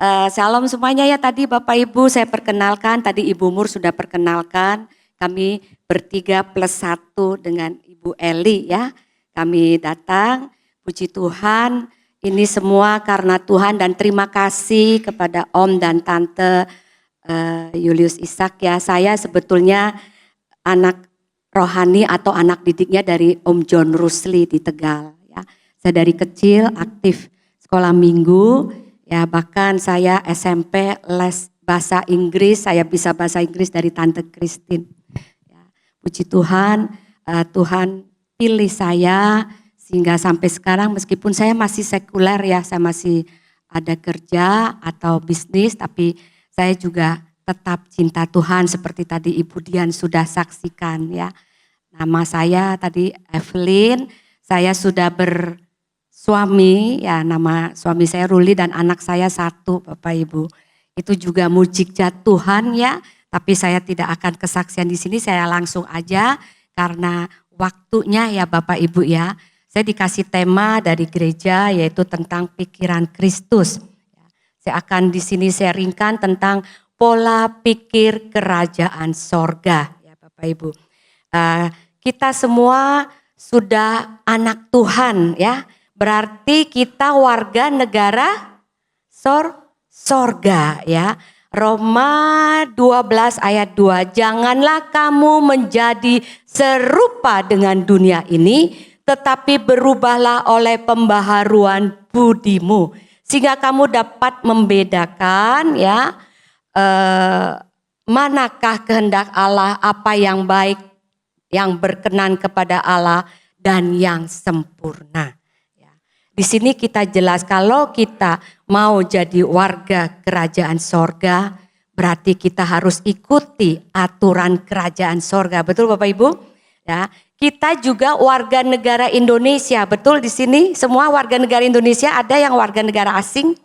Shalom semuanya ya, tadi Bapak Ibu saya perkenalkan, tadi Ibu Mur sudah perkenalkan, kami bertiga plus satu dengan Ibu Eli ya. Kami datang, puji Tuhan, ini semua karena Tuhan dan terima kasih kepada Om dan Tante Julius Ishak ya. Saya sebetulnya anak rohani atau anak didiknya dari Om John Rusli di Tegal ya. Saya dari kecil aktif sekolah minggu. Ya bahkan saya SMP les bahasa Inggris, saya bisa bahasa Inggris dari Tante Christine. Ya, puji Tuhan, Tuhan pilih saya sehingga sampai sekarang meskipun saya masih sekuler ya, saya masih ada kerja atau bisnis, tapi saya juga tetap cinta Tuhan seperti tadi Ibu Dian sudah saksikan ya. Nama saya tadi Evelyn, saya sudah suami, ya nama suami saya Ruli dan anak saya satu Bapak Ibu. Itu juga mujizat Tuhan ya, tapi saya tidak akan kesaksian di sini, saya langsung aja karena waktunya ya Bapak Ibu ya. Saya dikasih tema dari gereja yaitu tentang pikiran Kristus. Saya akan di sini sharingkan tentang pola pikir kerajaan sorga ya Bapak Ibu. Kita semua sudah anak Tuhan ya. Berarti kita warga negara sorga ya. Roma 12 ayat 2. Janganlah kamu menjadi serupa dengan dunia ini, tetapi berubahlah oleh pembaharuan budimu. Sehingga kamu dapat membedakan ya, manakah kehendak Allah, apa yang baik, yang berkenan kepada Allah dan yang sempurna. Di sini kita jelas kalau kita mau jadi warga kerajaan sorga, berarti kita harus ikuti aturan kerajaan sorga. Betul Bapak Ibu? Ya, kita juga warga negara Indonesia. Betul di sini semua warga negara Indonesia, ada yang warga negara asing?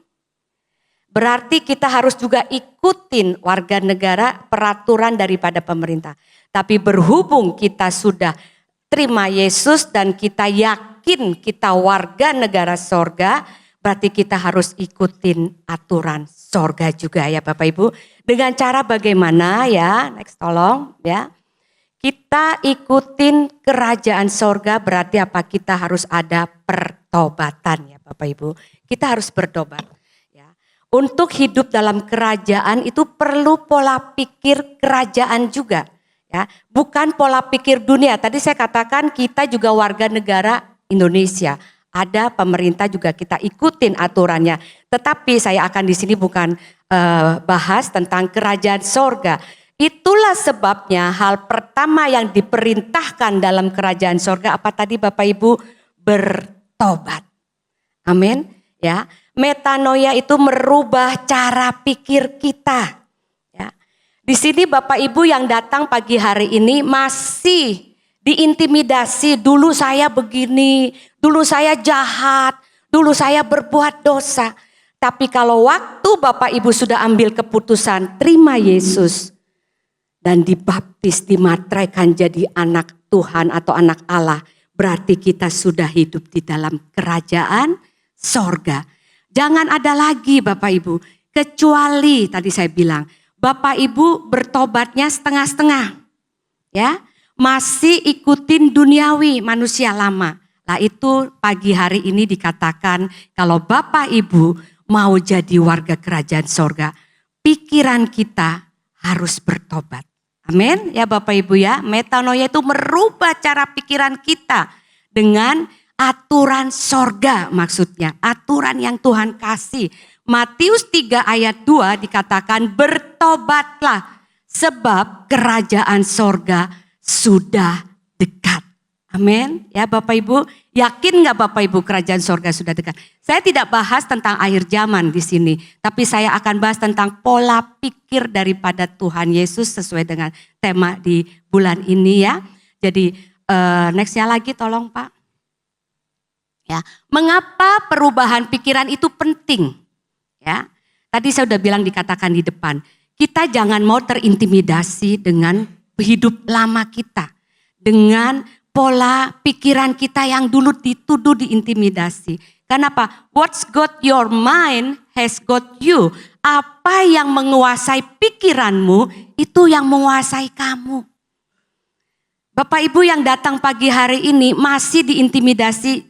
Berarti kita harus juga ikutin warga negara peraturan daripada pemerintah. Tapi berhubung kita sudah terima Yesus dan kita yakin kita warga negara sorga, berarti kita harus ikutin aturan sorga juga ya Bapak Ibu. Dengan cara bagaimana ya, next tolong ya. Kita ikutin kerajaan sorga berarti apa? Kita harus ada pertobatan ya Bapak Ibu. Kita harus bertobat. Ya. Untuk hidup dalam kerajaan itu perlu pola pikir kerajaan juga. Ya, bukan pola pikir dunia. Tadi saya katakan kita juga warga negara Indonesia. Ada pemerintah juga kita ikutin aturannya. Tetapi saya akan di sini bukan bahas tentang kerajaan sorga. Itulah sebabnya hal pertama yang diperintahkan dalam kerajaan sorga apa tadi Bapak Ibu? Bertobat. Amin. Ya, metanoia itu merubah cara pikir kita. Di sini Bapak Ibu yang datang pagi hari ini masih diintimidasi, dulu saya begini, dulu saya jahat, dulu saya berbuat dosa. Tapi kalau waktu Bapak Ibu sudah ambil keputusan terima Yesus dan dibaptis, dimatraikan jadi anak Tuhan atau anak Allah, berarti kita sudah hidup di dalam kerajaan sorga. Jangan ada lagi Bapak Ibu, kecuali tadi saya bilang, Bapak Ibu bertobatnya setengah-setengah. Ya, masih ikutin duniawi manusia lama. Nah itu pagi hari ini dikatakan kalau Bapak Ibu mau jadi warga kerajaan sorga, pikiran kita harus bertobat. Amin ya Bapak Ibu ya. Metanoia itu merubah cara pikiran kita dengan aturan sorga maksudnya. Aturan yang Tuhan kasih. Matius 3 ayat 2 dikatakan bertobatlah sebab kerajaan sorga sudah dekat. Amin. Ya Bapak Ibu, yakin gak Bapak Ibu kerajaan sorga sudah dekat? Saya tidak bahas tentang akhir zaman di sini. Tapi saya akan bahas tentang pola pikir daripada Tuhan Yesus sesuai dengan tema di bulan ini ya. Jadi nextnya lagi tolong Pak. Ya, mengapa perubahan pikiran itu penting? Ya, tadi saya sudah bilang dikatakan di depan, kita jangan mau terintimidasi dengan hidup lama kita, dengan pola pikiran kita yang dulu dituduh diintimidasi. Kenapa? What's got your mind has got you. Apa yang menguasai pikiranmu, itu yang menguasai kamu. Bapak Ibu yang datang pagi hari ini masih diintimidasi,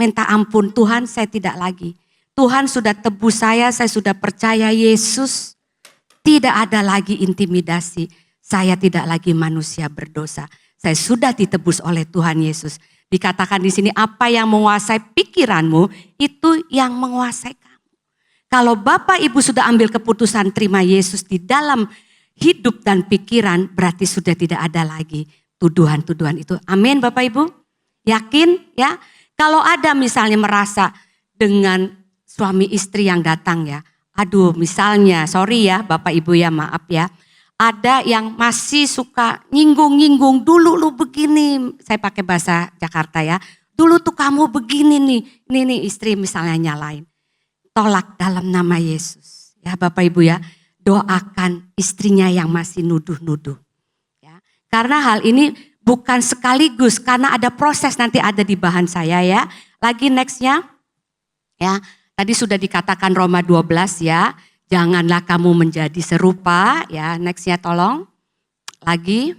minta ampun, Tuhan saya tidak lagi. Tuhan sudah tebus saya sudah percaya Yesus. Tidak ada lagi intimidasi. Saya tidak lagi manusia berdosa. Saya sudah ditebus oleh Tuhan Yesus. Dikatakan di sini apa yang menguasai pikiranmu itu yang menguasai kamu. Kalau Bapak Ibu sudah ambil keputusan terima Yesus di dalam hidup dan pikiran, berarti sudah tidak ada lagi tuduhan-tuduhan itu. Amin Bapak Ibu? Yakin ya? Kalau ada misalnya merasa dengan suami istri yang datang ya, aduh misalnya, sorry ya Bapak Ibu ya, maaf ya. Ada yang masih suka nyinggung-nyinggung, dulu lu begini, saya pakai bahasa Jakarta ya. Dulu tuh kamu begini nih, ini istri misalnya nyalain. Tolak dalam nama Yesus. Ya Bapak Ibu ya, doakan istrinya yang masih nuduh-nuduh. Ya, karena hal ini bukan sekaligus, karena ada proses nanti ada di bahan saya ya. Lagi nextnya, ya tadi sudah dikatakan Roma 12 ya. Janganlah kamu menjadi serupa, ya nextnya tolong. Lagi,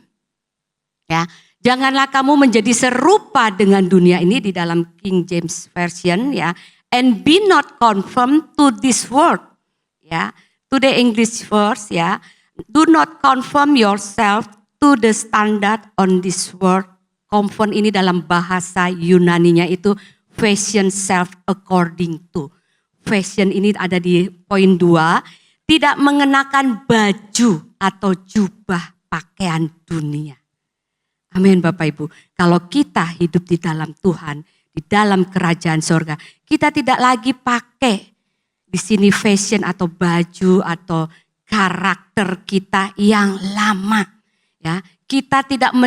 ya janganlah kamu menjadi serupa dengan dunia ini di dalam King James Version ya. And be not conformed to this world, ya. To the English verse ya. Do not conform yourself to the standard on this world. Conform ini dalam bahasa Yunaninya itu fashion self according to. Fashion ini ada di poin 2, tidak mengenakan baju atau jubah pakaian dunia. Amin Bapak Ibu. Kalau kita hidup di dalam Tuhan, di dalam kerajaan sorga, kita tidak lagi pakai di sini fashion atau baju atau karakter kita yang lama. Ya, kita tidak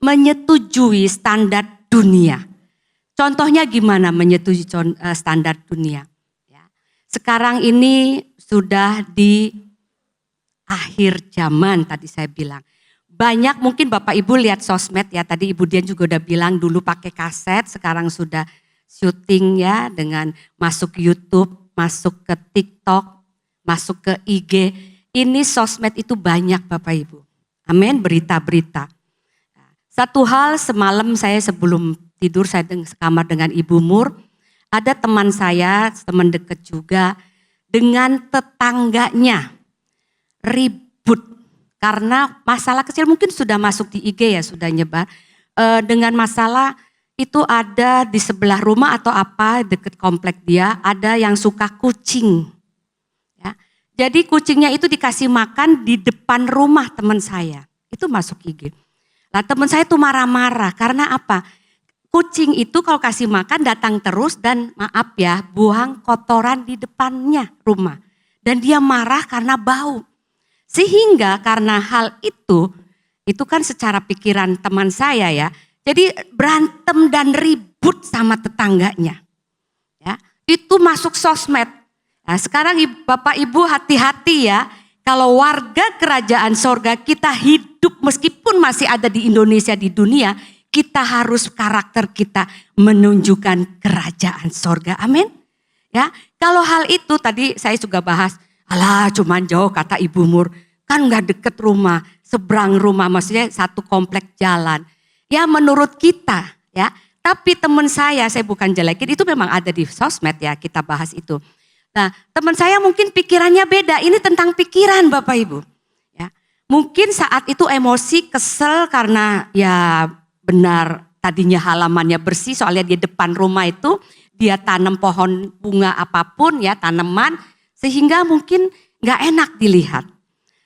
menyetujui standar dunia. Contohnya gimana menyetujui standar dunia? Ya. Sekarang ini sudah di akhir zaman tadi saya bilang. Banyak mungkin Bapak Ibu lihat sosmed ya, tadi Ibu Dian juga udah bilang dulu pakai kaset, sekarang sudah syuting ya dengan masuk YouTube, masuk ke TikTok, masuk ke IG. Ini sosmed itu banyak Bapak Ibu. Amin, berita-berita. Satu hal semalam saya sebelum tidur saya sekamar dengan Ibu Mur, ada teman saya, teman dekat juga, dengan tetangganya ribut karena masalah kecil mungkin sudah masuk di IG ya, sudah nyebar. Dengan masalah itu ada di sebelah rumah atau apa dekat komplek dia, ada yang suka kucing. Ya. Jadi kucingnya itu dikasih makan di depan rumah teman saya, itu masuk IG. Nah teman saya tuh marah-marah karena apa? Kucing itu kalau kasih makan datang terus dan maaf ya buang kotoran di depannya rumah. Dan dia marah karena bau. Sehingga karena hal itu kan secara pikiran teman saya ya. Jadi berantem dan ribut sama tetangganya. Ya, itu masuk sosmed. Nah, sekarang Bapak Ibu hati-hati ya. Kalau warga kerajaan sorga kita hidup meskipun masih ada di Indonesia di dunia. Kita harus karakter kita menunjukkan kerajaan sorga. Amin. Ya, kalau hal itu tadi saya juga bahas, alah cuman jauh kata Ibu Mur, kan nggak deket rumah, seberang rumah, maksudnya satu komplek jalan. Ya menurut kita ya, tapi teman saya bukan jelekin, itu memang ada di sosmed ya kita bahas itu. Nah teman saya mungkin pikirannya beda, ini tentang pikiran Bapak Ibu. Ya, mungkin saat itu emosi, kesel karena ya benar tadinya halamannya bersih soalnya di depan rumah itu dia tanam pohon bunga apapun ya tanaman sehingga mungkin gak enak dilihat.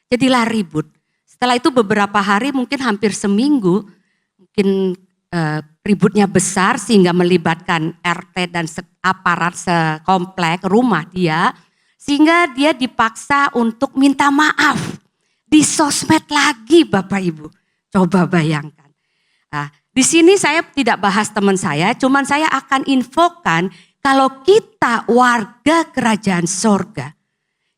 Jadilah ribut. Setelah itu beberapa hari mungkin hampir seminggu mungkin ributnya besar sehingga melibatkan RT dan aparat sekomplek rumah dia. Sehingga dia dipaksa untuk minta maaf di sosmed lagi Bapak Ibu. Coba bayangkan. Nah, di sini saya tidak bahas teman saya, cuman saya akan infokan kalau kita warga kerajaan sorga,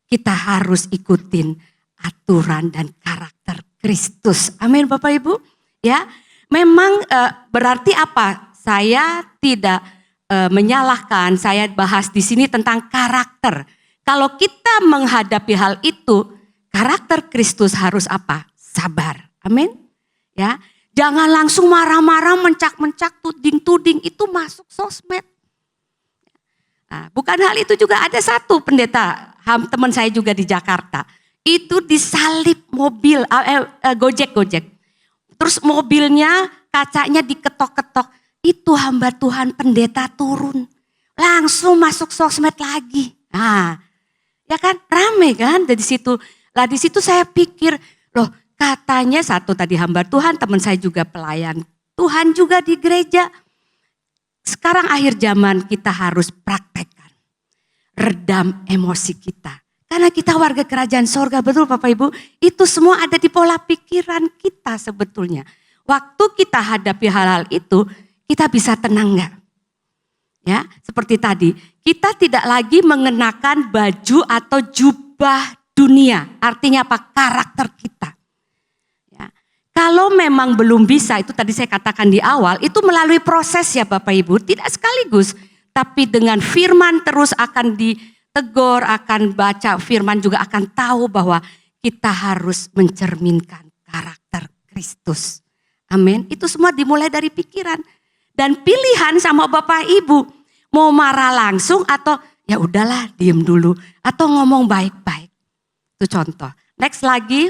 kita harus ikutin aturan dan karakter Kristus. Amin Bapak Ibu. Ya, memang berarti apa? Saya tidak menyalahkan, saya bahas di sini tentang karakter. Kalau kita menghadapi hal itu, karakter Kristus harus apa? Sabar. Amin. Ya, jangan langsung marah-marah, mencak-mencak, tuding-tuding, itu masuk sosmed. Nah, bukan hal itu juga ada satu pendeta, teman saya juga di Jakarta. Itu disalip mobil, Gojek. Terus mobilnya kacanya diketok-ketok. Itu hamba Tuhan pendeta turun. Langsung masuk sosmed lagi. Nah, ya kan rame kan dari situ. Lah di situ saya pikir, loh katanya satu tadi hamba Tuhan, teman saya juga pelayan Tuhan juga di gereja. Sekarang akhir zaman kita harus praktekkan. Redam emosi kita. Karena kita warga kerajaan sorga, betul Bapak Ibu. Itu semua ada di pola pikiran kita sebetulnya. Waktu kita hadapi hal-hal itu, kita bisa tenang enggak? Ya, seperti tadi, kita tidak lagi mengenakan baju atau jubah dunia. Artinya apa? Karakter kita. Kalau memang belum bisa, itu tadi saya katakan di awal, itu melalui proses ya Bapak Ibu, tidak sekaligus. Tapi dengan firman terus akan ditegur, akan baca firman juga akan tahu bahwa kita harus mencerminkan karakter Kristus. Amin. Itu semua dimulai dari pikiran. Dan pilihan sama Bapak Ibu, mau marah langsung atau ya udahlah diem dulu. Atau ngomong baik-baik. Itu contoh. Next lagi,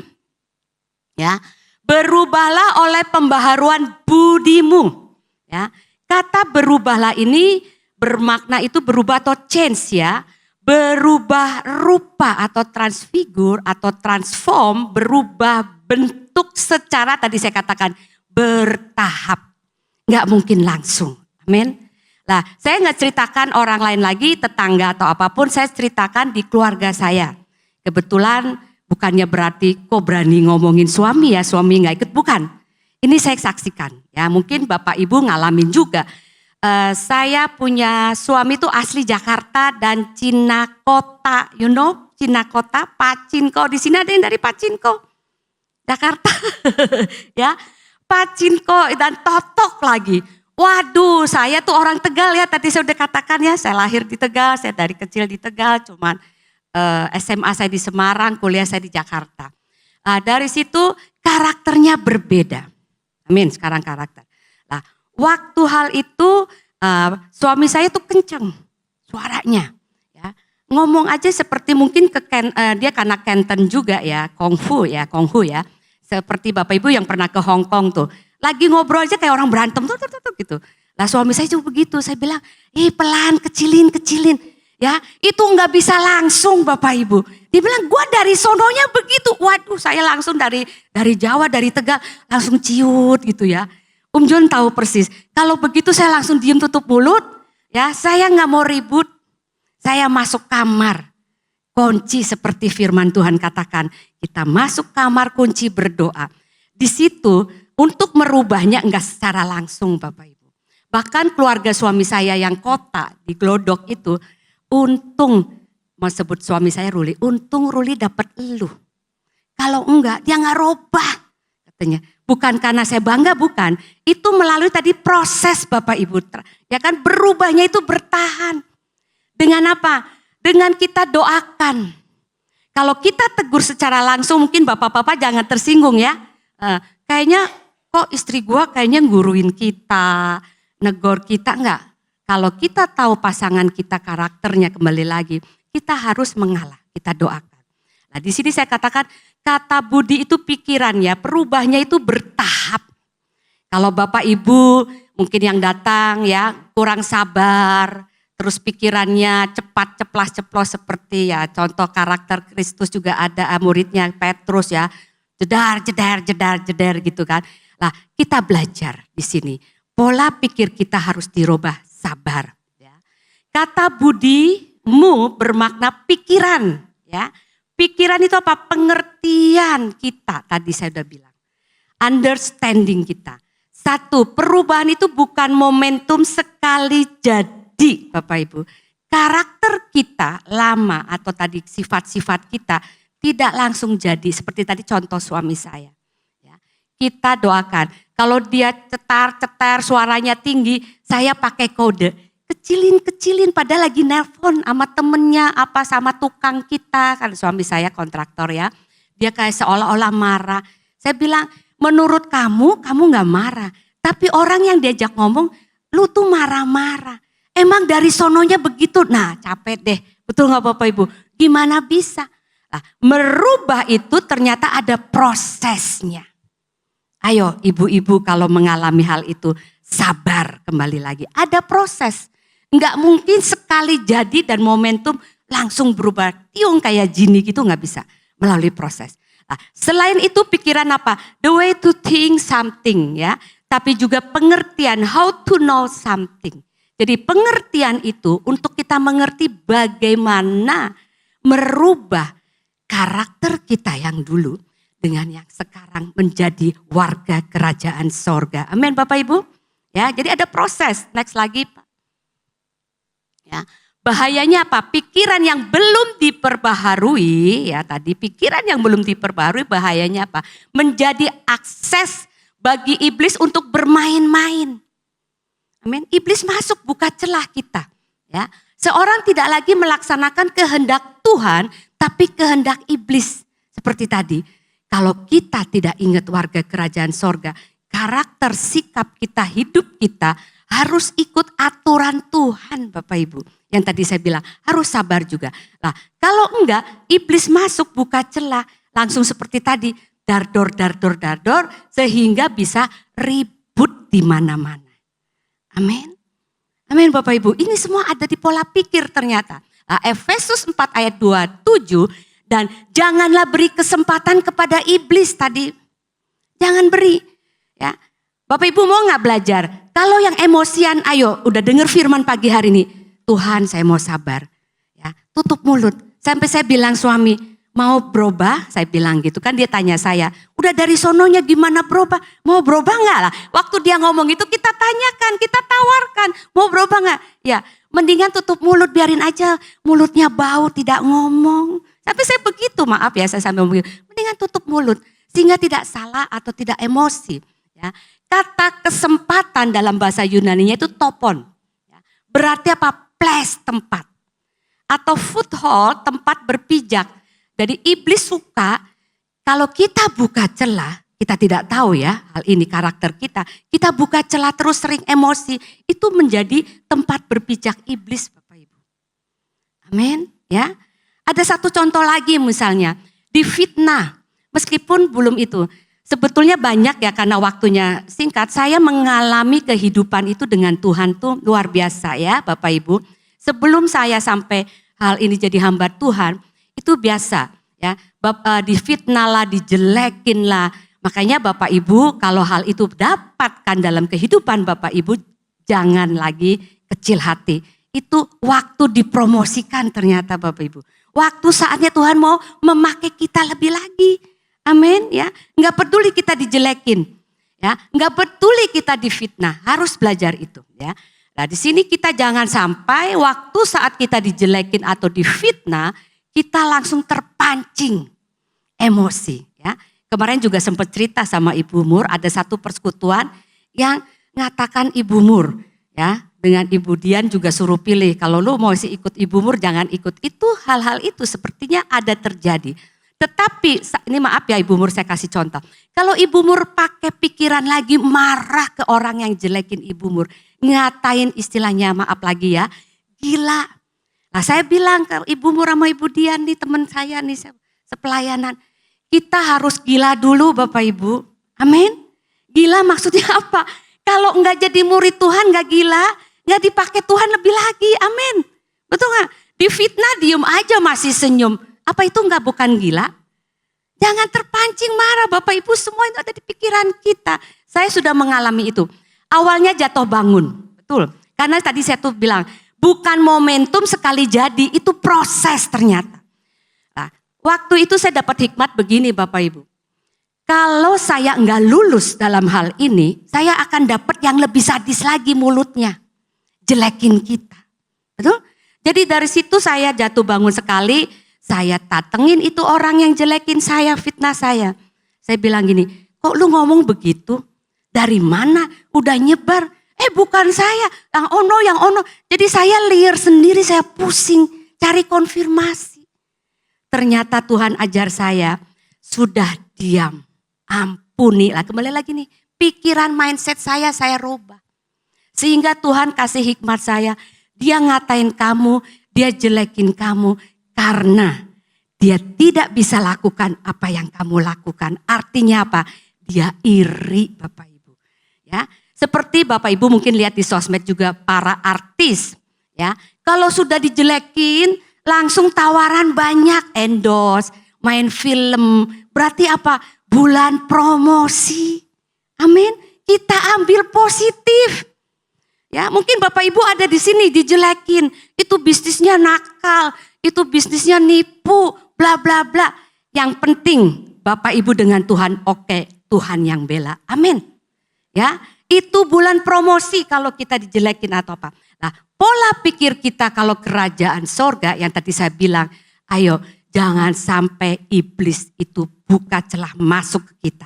ya. Berubahlah oleh pembaharuan budimu. Ya, kata berubahlah ini bermakna itu berubah atau change ya. Berubah rupa atau transfigur atau transform, berubah bentuk secara tadi saya katakan bertahap. Nggak mungkin langsung. Amin. Nah, saya nggak ceritakan orang lain lagi, tetangga atau apapun, saya ceritakan di keluarga saya. Kebetulan bukannya berarti kok berani ngomongin suami ya, suami nggak ikut, bukan. Ini saya saksikan ya, mungkin Bapak Ibu ngalamin juga. Saya punya suami itu asli Jakarta dan Cinakota, you know Cinakota, Pacinko. Di sini ada yang dari Pacinko, Jakarta, ya Pacinko dan Totok lagi. Waduh, saya tuh orang Tegal ya, tadi saya udah katakan ya, saya lahir di Tegal, saya dari kecil di Tegal, cuman SMA saya di Semarang, kuliah saya di Jakarta. Dari situ karakternya berbeda. Amin, sekarang karakter. Nah, waktu hal itu suami saya tuh kenceng suaranya. Ya. Ngomong aja seperti mungkin dia karena Canton juga ya, kungfu ya. Seperti Bapak Ibu yang pernah ke Hong Kong tuh. Lagi ngobrol aja kayak orang berantem tuh gitu. Lah suami saya juga begitu, saya bilang, pelan, kecilin. Ya, itu nggak bisa langsung Bapak Ibu. Dia bilang, gua dari sononya begitu. Waduh, saya langsung dari Jawa, dari Tegal, langsung ciut gitu ya. John tahu persis. Kalau begitu saya langsung diem tutup mulut. Ya, saya nggak mau ribut. Saya masuk kamar. Kunci seperti firman Tuhan katakan. Kita masuk kamar, kunci berdoa. Di situ untuk merubahnya enggak secara langsung Bapak Ibu. Bahkan keluarga suami saya yang kota di Glodok itu, untung, mau sebut suami saya Ruli, untung Ruli dapat eluh. Kalau enggak, dia enggak robah katanya. Bukan karena saya bangga, bukan. Itu melalui tadi proses Bapak Ibu. Ya kan berubahnya itu bertahan. Dengan apa? Dengan kita doakan. Kalau kita tegur secara langsung mungkin bapak-bapak jangan tersinggung ya. Kayaknya kok istri gua kayaknya nguruin kita, negor kita, enggak. Kalau kita tahu pasangan kita karakternya kembali lagi, kita harus mengalah, kita doakan. Nah di sini saya katakan kata budi itu pikiran ya, perubahnya itu bertahap. Kalau Bapak Ibu mungkin yang datang ya kurang sabar, terus pikirannya cepat ceplas-ceplos seperti ya contoh karakter Kristus juga ada muridnya Petrus ya, jedar gitu kan. Nah kita belajar di sini, pola pikir kita harus dirubah. Sabar. Ya. Kata budimu bermakna pikiran. Ya. Pikiran itu apa? Pengertian kita. Tadi saya sudah bilang. Understanding kita. Satu, perubahan itu bukan momentum sekali jadi Bapak Ibu. Karakter kita lama atau tadi sifat-sifat kita tidak langsung jadi. Seperti tadi contoh suami saya. Ya. Kita doakan. Kalau dia cetar suaranya tinggi, saya pakai kode. kecilin padahal lagi nelpon sama temennya, apa sama tukang kita. Kan suami saya kontraktor ya. Dia kayak seolah-olah marah. Saya bilang, menurut kamu gak marah. Tapi orang yang diajak ngomong, lu tuh marah-marah. Emang dari sononya begitu? Nah capek deh, betul gak Bapak Ibu? Gimana bisa? Nah, merubah itu ternyata ada prosesnya. Ayo ibu-ibu kalau mengalami hal itu, sabar kembali lagi. Ada proses. Enggak mungkin sekali jadi dan momentum langsung berubah. Tiung kayak jini gitu gak bisa. Melalui proses. Nah, selain itu pikiran apa? The way to think something ya. Tapi juga pengertian, how to know something. Jadi pengertian itu untuk kita mengerti bagaimana merubah karakter kita yang dulu dengan yang sekarang menjadi warga kerajaan sorga. Amin Bapak Ibu. Ya, jadi ada proses. Next lagi Pak. Ya, bahayanya apa? Pikiran yang belum diperbaharui, ya tadi pikiran yang belum diperbaharui bahayanya apa? Menjadi akses bagi iblis untuk bermain-main. Amin. Iblis masuk buka celah kita. Ya, seorang tidak lagi melaksanakan kehendak Tuhan, tapi kehendak iblis. Seperti tadi, kalau kita tidak ingat warga kerajaan sorga, karakter, sikap kita, hidup kita harus ikut aturan Tuhan Bapak Ibu. Yang tadi saya bilang harus sabar juga. Nah kalau enggak iblis masuk buka celah langsung seperti tadi. Dardor sehingga bisa ribut di mana-mana. Amin. Amin Bapak Ibu. Ini semua ada di pola pikir ternyata. Nah, Efesus 4 ayat 27 dan janganlah beri kesempatan kepada iblis tadi. Jangan beri. Ya. Bapak Ibu mau gak belajar? Kalau yang emosian, ayo udah dengar firman pagi hari ini. Tuhan saya mau sabar. Ya, tutup mulut. Sampai saya bilang suami, mau berubah? Saya bilang gitu kan dia tanya saya. Udah dari sononya gimana berubah? Mau berubah gak lah? Waktu dia ngomong itu kita tanyakan, kita tawarkan. Mau berubah gak? Ya mendingan tutup mulut biarin aja. Mulutnya bau tidak ngomong. Sampai saya begitu maaf ya saya sampai begitu. Mendingan tutup mulut. Sehingga tidak salah atau tidak emosi. Ya. Kata kesempatan dalam bahasa Yunaninya itu topon. Berarti apa? Place, tempat. Atau foothold, tempat berpijak. Jadi iblis suka kalau kita buka celah, kita tidak tahu ya hal ini karakter kita. Kita buka celah terus sering emosi, itu menjadi tempat berpijak iblis Bapak Ibu. Amin ya. Ada satu contoh lagi misalnya, difitnah. Meskipun belum itu. Sebetulnya banyak ya karena waktunya singkat. Saya mengalami kehidupan itu dengan Tuhan tuh luar biasa ya Bapak Ibu. Sebelum saya sampai hal ini jadi hamba Tuhan itu biasa ya. Difitnah lah, dijelekin lah. Makanya Bapak Ibu kalau hal itu dapatkan dalam kehidupan Bapak Ibu jangan lagi kecil hati. Itu waktu dipromosikan ternyata Bapak Ibu. Waktu saatnya Tuhan mau memakai kita lebih lagi. Amin ya, nggak peduli kita dijelekin, ya, nggak peduli kita difitnah, harus belajar itu, ya. Nah di sini kita jangan sampai waktu saat kita dijelekin atau difitnah, kita langsung terpancing emosi, ya. Kemarin juga sempat cerita sama Ibu Mur, ada satu persekutuan yang ngatakan Ibu Mur, ya, dengan Ibu Dian juga suruh pilih. Kalau lu mau ikut Ibu Mur, jangan ikut itu. Hal-hal itu sepertinya ada terjadi. Tetapi ini maaf ya Ibu Mur saya kasih contoh. Kalau Ibu Mur pakai pikiran lagi marah ke orang yang jelekin Ibu Mur. Ngatain istilahnya maaf lagi ya. Gila. Nah saya bilang ke Ibu Mur sama Ibu Dian nih teman saya nih sepelayanan. Kita harus gila dulu Bapak Ibu. Amin. Gila maksudnya apa? Kalau enggak jadi murid Tuhan enggak gila. Enggak dipakai Tuhan lebih lagi. Amin. Betul enggak? Difitnah diem aja masih senyum. Apa itu enggak bukan gila? Jangan terpancing marah Bapak Ibu, semua itu ada di pikiran kita. Saya sudah mengalami itu. Awalnya jatuh bangun, betul. Karena tadi saya tuh bilang, bukan momentum sekali jadi, itu proses ternyata. Nah, waktu itu saya dapat hikmat begini Bapak Ibu. Kalau saya enggak lulus dalam hal ini, saya akan dapat yang lebih sadis lagi mulutnya. Jelekin kita. Betul? Jadi dari situ saya jatuh bangun sekali. Saya datengin itu orang yang jelekin saya, fitnah saya. Saya bilang gini, kok lu ngomong begitu? Dari mana? Udah nyebar. Bukan saya, yang ono. Jadi saya liar sendiri, saya pusing cari konfirmasi. Ternyata Tuhan ajar saya, sudah diam, ampuni. Kembali lagi nih, pikiran mindset saya rubah. Sehingga Tuhan kasih hikmat saya, dia ngatain kamu, dia jelekin kamu karena dia tidak bisa lakukan apa yang kamu lakukan. Artinya apa? Dia iri Bapak Ibu. Ya, seperti Bapak Ibu mungkin lihat di sosmed juga para artis. Ya, kalau sudah dijelekin langsung tawaran banyak, endorse, main film. Berarti apa? Bulan promosi. Amin. Kita ambil positif. Ya, mungkin Bapak Ibu ada di sini dijelekin, itu bisnisnya nakal, itu bisnisnya nipu, bla bla bla. Yang penting Bapak Ibu dengan Tuhan, oke, Tuhan yang bela. Amin. Ya, itu bulan promosi kalau kita dijelekin atau apa. Nah, pola pikir kita kalau kerajaan sorga yang tadi saya bilang, ayo jangan sampai iblis itu buka celah masuk ke kita.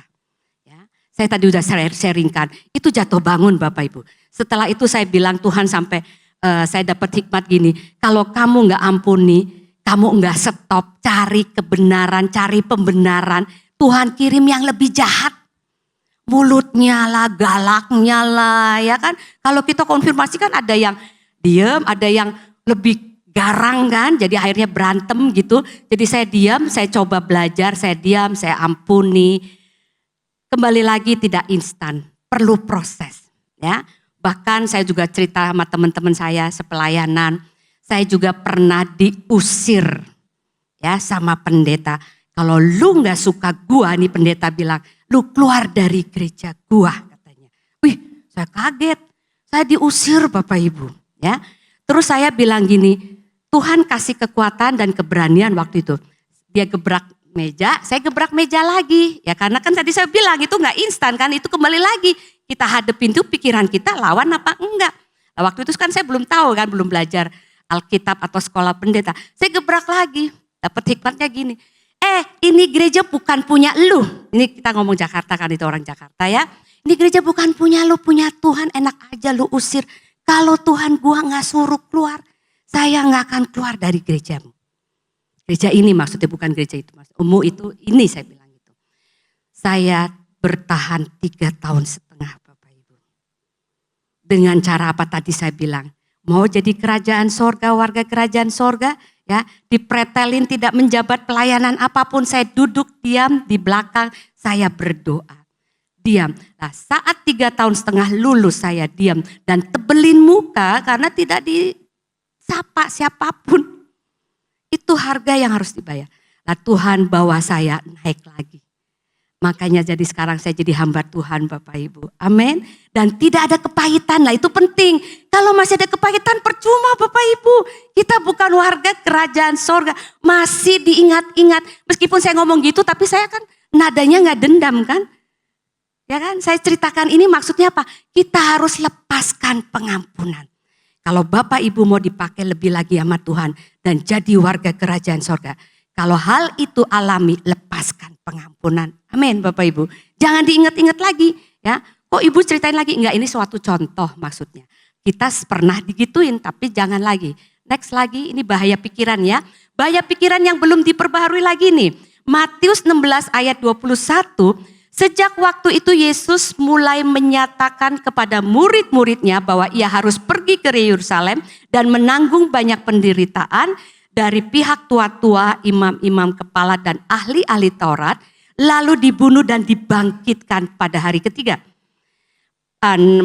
Saya tadi udah sharingkan, itu jatuh bangun Bapak Ibu. Setelah itu saya bilang Tuhan sampai saya dapat hikmat gini, kalau kamu gak ampuni, kamu gak stop cari kebenaran, cari pembenaran, Tuhan kirim yang lebih jahat. Mulutnya lah, galaknya lah, ya kan. Kalau kita konfirmasi kan ada yang diem, ada yang lebih garang kan, jadi akhirnya berantem gitu. Jadi saya diam, saya coba belajar, saya diam, saya ampuni. Kembali lagi tidak instan, perlu proses ya. Bahkan saya juga cerita sama teman-teman saya sepelayanan, saya juga pernah diusir ya sama pendeta. Kalau lu gak suka gua, nih pendeta bilang, lu keluar dari gereja gua katanya. Wih, saya kaget, saya diusir Bapak Ibu ya. Terus saya bilang gini, Tuhan kasih kekuatan dan keberanian waktu itu. Dia gebrak meja, saya gebrak meja lagi. Ya karena kan tadi saya bilang itu gak instan kan, itu kembali lagi. Kita hadepin tuh pikiran kita lawan apa enggak. Nah, waktu itu kan saya belum tahu kan, belum belajar Alkitab atau sekolah pendeta. Saya gebrak lagi, dapat hikmatnya gini. Ini gereja bukan punya lu. Ini kita ngomong Jakarta kan, itu orang Jakarta ya. Ini gereja bukan punya lu, punya Tuhan, enak aja lu usir. Kalau Tuhan gua gak suruh keluar, saya gak akan keluar dari gerejamu. Gereja ini maksudnya, bukan gereja itu. Itu ini saya bilang gitu. Saya bertahan 3 tahun setengah Bapak Ibu. Dengan cara apa tadi saya bilang. Mau jadi kerajaan sorga, warga kerajaan sorga. Ya, dipretelin tidak menjabat pelayanan apapun. Saya duduk diam di belakang, saya berdoa. Diam. Nah, saat 3 tahun setengah lulus saya diam. Dan tebelin muka karena tidak disapa siapapun. Itu harga yang harus dibayar. Nah, Tuhan bawa saya naik lagi. Makanya jadi sekarang saya jadi hamba Tuhan Bapak Ibu. Amin. Dan tidak ada kepahitan. Nah itu penting. Kalau masih ada kepahitan percuma Bapak Ibu. Kita bukan warga kerajaan sorga. Masih diingat-ingat. Meskipun saya ngomong gitu tapi saya kan nadanya gak dendam kan. Ya kan, saya ceritakan ini maksudnya apa? Kita harus lepaskan pengampunan. Kalau Bapak Ibu mau dipakai lebih lagi sama Tuhan dan jadi warga kerajaan sorga. Kalau hal itu alami, lepaskan pengampunan. Amin Bapak Ibu. Jangan diingat-ingat lagi ya. Kok Ibu ceritain lagi? Enggak, ini suatu contoh maksudnya. Kita pernah digituin tapi jangan lagi. Next lagi, ini bahaya pikiran ya. Bahaya pikiran yang belum diperbaharui lagi nih. Matius 16 ayat 21. Sejak waktu itu Yesus mulai menyatakan kepada murid-muridnya bahwa ia harus pergi ke Yerusalem dan menanggung banyak penderitaan dari pihak tua-tua, imam-imam kepala dan ahli-ahli Taurat, lalu dibunuh dan dibangkitkan pada hari ketiga.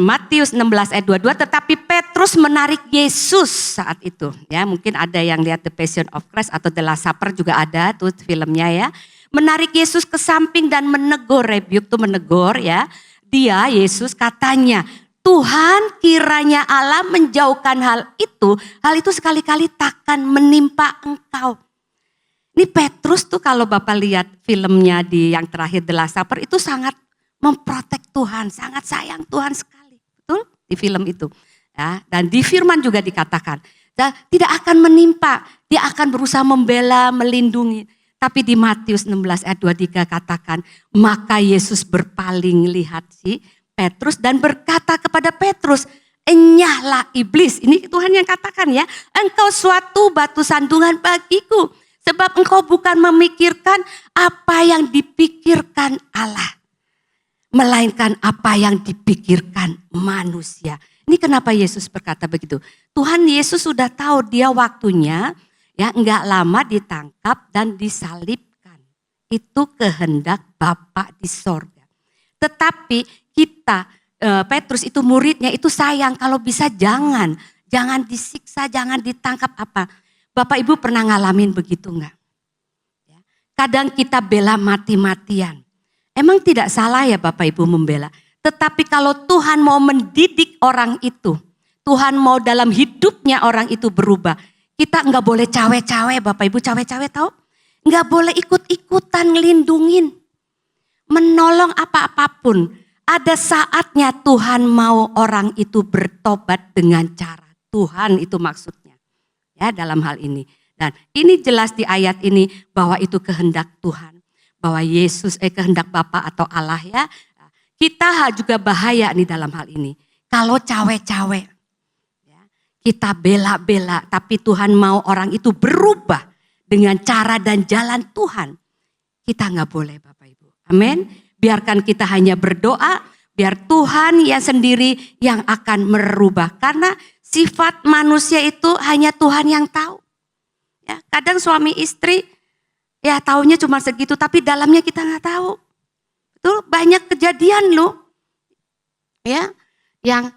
Matius 16 ayat 22, tetapi Petrus menarik Yesus saat itu. Ya, mungkin ada yang lihat The Passion of Christ atau The Last Supper juga ada tuh filmnya ya. Menarik Yesus ke samping dan menegur, rebuke tuh menegur ya. Dia, Yesus katanya, Tuhan kiranya Allah menjauhkan hal itu sekali-kali takkan menimpa engkau. Ini Petrus tuh kalau Bapak lihat filmnya di yang terakhir The Last Supper itu sangat memprotek Tuhan, sangat sayang Tuhan sekali. Betul? Di film itu. Ya, dan di firman juga dikatakan, tidak akan menimpa, dia akan berusaha membela, melindungi. Tapi di Matius 16 ayat 23 katakan, maka Yesus berpaling lihat si Petrus dan berkata kepada Petrus, "Enyahlah iblis." Ini Tuhan yang katakan ya, "Engkau suatu batu sandungan bagiku, sebab engkau bukan memikirkan apa yang dipikirkan Allah, melainkan apa yang dipikirkan manusia." Ini kenapa Yesus berkata begitu. Tuhan Yesus sudah tahu dia waktunya ya enggak lama ditangkap dan disalibkan. Itu kehendak Bapa di sorga. Tetapi kita, Petrus itu muridnya itu sayang, kalau bisa jangan disiksa, jangan ditangkap apa. Bapak Ibu pernah ngalamin begitu enggak? Kadang kita bela mati-matian. Emang tidak salah ya Bapak Ibu membela. Tetapi kalau Tuhan mau mendidik orang itu, Tuhan mau dalam hidupnya orang itu berubah. Kita enggak boleh cawe-cawe Bapak Ibu, cawe-cawe tahu? Enggak boleh ikut-ikutan ngelindungin. Menolong apa-apapun. Ada saatnya Tuhan mau orang itu bertobat dengan cara Tuhan, itu maksudnya. Ya, dalam hal ini. Dan ini jelas di ayat ini bahwa itu kehendak Tuhan. Bahwa Yesus kehendak Bapa atau Allah ya. Kita juga bahaya nih dalam hal ini. Kalau cawe-cawe. Ya, kita bela-bela tapi Tuhan mau orang itu berubah dengan cara dan jalan Tuhan. Kita enggak boleh Bapak Ibu. Amin. Biarkan kita hanya berdoa, biar Tuhan yang sendiri yang akan merubah. Karena sifat manusia itu hanya Tuhan yang tahu. Ya, kadang suami istri ya taunya cuma segitu, tapi dalamnya kita nggak tahu. Betul, banyak kejadian loh. Ya, yang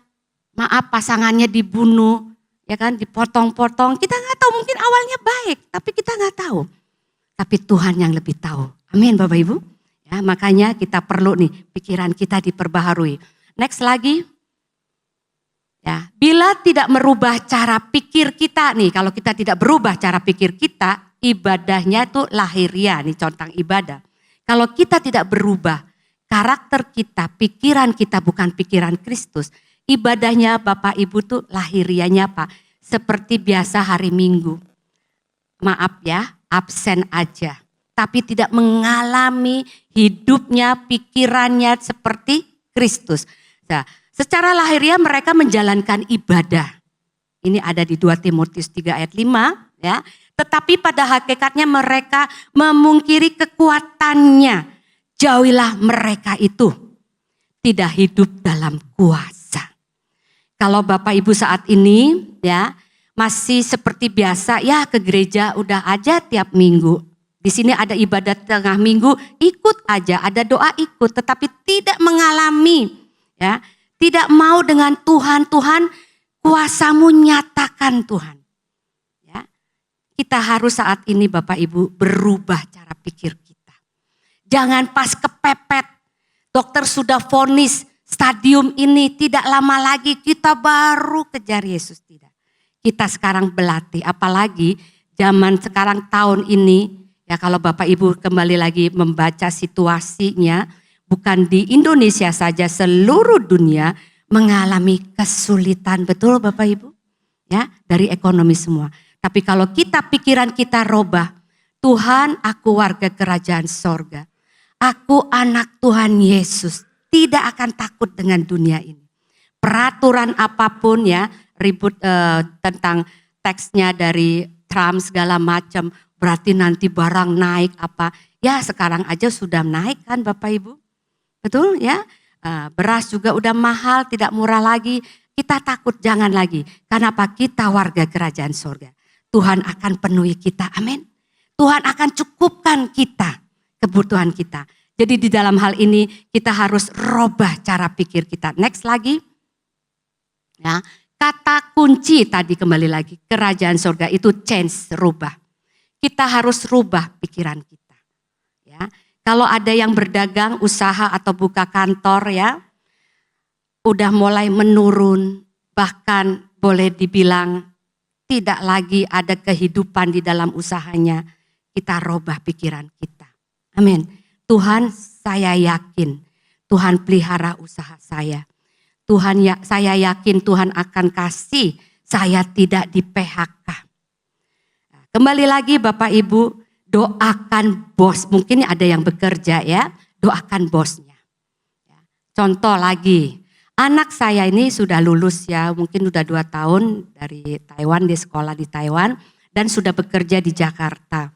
maaf pasangannya dibunuh, ya kan, dipotong-potong. Kita nggak tahu, mungkin awalnya baik, tapi kita nggak tahu. Tapi Tuhan yang lebih tahu. Amin Bapak Ibu. Ya, makanya kita perlu nih pikiran kita diperbaharui. Next lagi. Ya, bila tidak merubah cara pikir kita nih, kalau kita tidak berubah cara pikir kita, ibadahnya itu lahiriah nih contoh ibadah. Kalau kita tidak berubah karakter kita, pikiran kita bukan pikiran Kristus, ibadahnya Bapak Ibu tuh lahiriahnya apa? Seperti biasa hari Minggu. Maaf ya, absen aja. Tapi tidak mengalami hidupnya, pikirannya seperti Kristus. Nah, secara lahiriah mereka menjalankan ibadah. Ini ada di 2 Timotius 3 ayat 5 ya. Tetapi pada hakikatnya mereka memungkiri kekuatannya. Jauhilah mereka itu. Tidak hidup dalam kuasa. Kalau Bapak Ibu saat ini ya masih seperti biasa ya ke gereja udah aja tiap minggu. Di sini ada ibadat tengah minggu, ikut aja, ada doa ikut, tetapi tidak mengalami, ya, tidak mau dengan Tuhan, Tuhan kuasamu nyatakan Tuhan. Ya, kita harus saat ini Bapak Ibu berubah cara pikir kita. Jangan pas kepepet, dokter sudah vonis stadium ini tidak lama lagi kita baru kejar Yesus, tidak. Kita sekarang berlatih, apalagi zaman sekarang tahun ini. Ya kalau Bapak Ibu kembali lagi membaca situasinya, bukan di Indonesia saja, seluruh dunia mengalami kesulitan, betul Bapak Ibu? Ya, dari ekonomi semua. Tapi kalau pikiran kita robah, Tuhan aku warga kerajaan sorga, aku anak Tuhan Yesus, tidak akan takut dengan dunia ini. Peraturan apapun ya, ribut tentang teksnya dari Trump segala macam, berarti nanti barang naik apa. Ya sekarang aja sudah naik kan Bapak Ibu. Betul ya. Beras juga udah mahal, tidak murah lagi. Kita takut jangan lagi. Karena apa? Kita warga kerajaan sorga. Tuhan akan penuhi kita. Amin. Tuhan akan cukupkan kita. Kebutuhan kita. Jadi di dalam hal ini kita harus robah cara pikir kita. Next lagi. Ya, kata kunci tadi kembali lagi. Kerajaan sorga itu change, rubah. Kita harus rubah pikiran kita. Ya, kalau ada yang berdagang, usaha atau buka kantor ya, udah mulai menurun, bahkan boleh dibilang tidak lagi ada kehidupan di dalam usahanya, kita rubah pikiran kita. Amin. Tuhan, saya yakin Tuhan pelihara usaha saya. Tuhan ya, saya yakin Tuhan akan kasih saya tidak di PHK. Kembali lagi Bapak Ibu, doakan bos. Mungkin ada yang bekerja ya, doakan bosnya. contoh lagi. Anak saya ini sudah lulus ya, mungkin udah 2 tahun dari Taiwan, di sekolah di Taiwan dan sudah bekerja di Jakarta.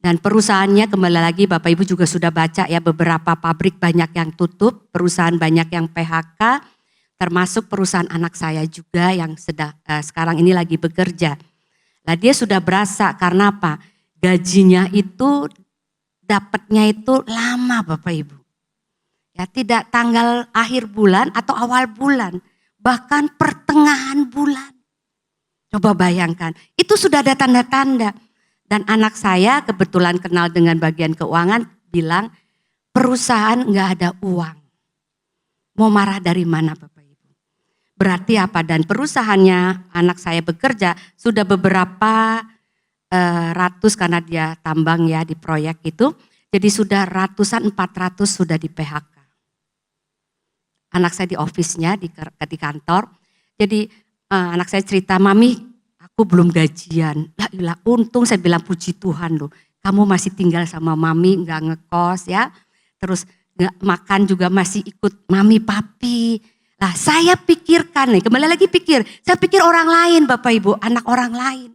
Dan perusahaannya kembali lagi Bapak Ibu juga sudah baca ya, beberapa pabrik banyak yang tutup, perusahaan banyak yang PHK, termasuk perusahaan anak saya juga yang sekarang ini lagi bekerja. Nah dia sudah berasa karena apa? Gajinya itu dapatnya itu lama Bapak Ibu. Ya, tidak tanggal akhir bulan atau awal bulan, bahkan pertengahan bulan. Coba bayangkan, itu sudah ada tanda-tanda. Dan anak saya kebetulan kenal dengan bagian keuangan, bilang perusahaan nggak ada uang. Mau marah dari mana Bapak Ibu? Berarti apa? Dan perusahaannya anak saya bekerja sudah beberapa ratus karena dia tambang ya di proyek itu. Jadi sudah ratusan, 400 sudah di PHK. Anak saya di office-nya, di kantor. Jadi anak saya cerita, Mami aku belum gajian. Lah untung saya bilang puji Tuhan loh. Kamu masih tinggal sama Mami, gak ngekos ya. Terus gak makan juga masih ikut Mami Papi. Nah saya pikirkan nih, kembali lagi saya pikir orang lain Bapak Ibu, anak orang lain.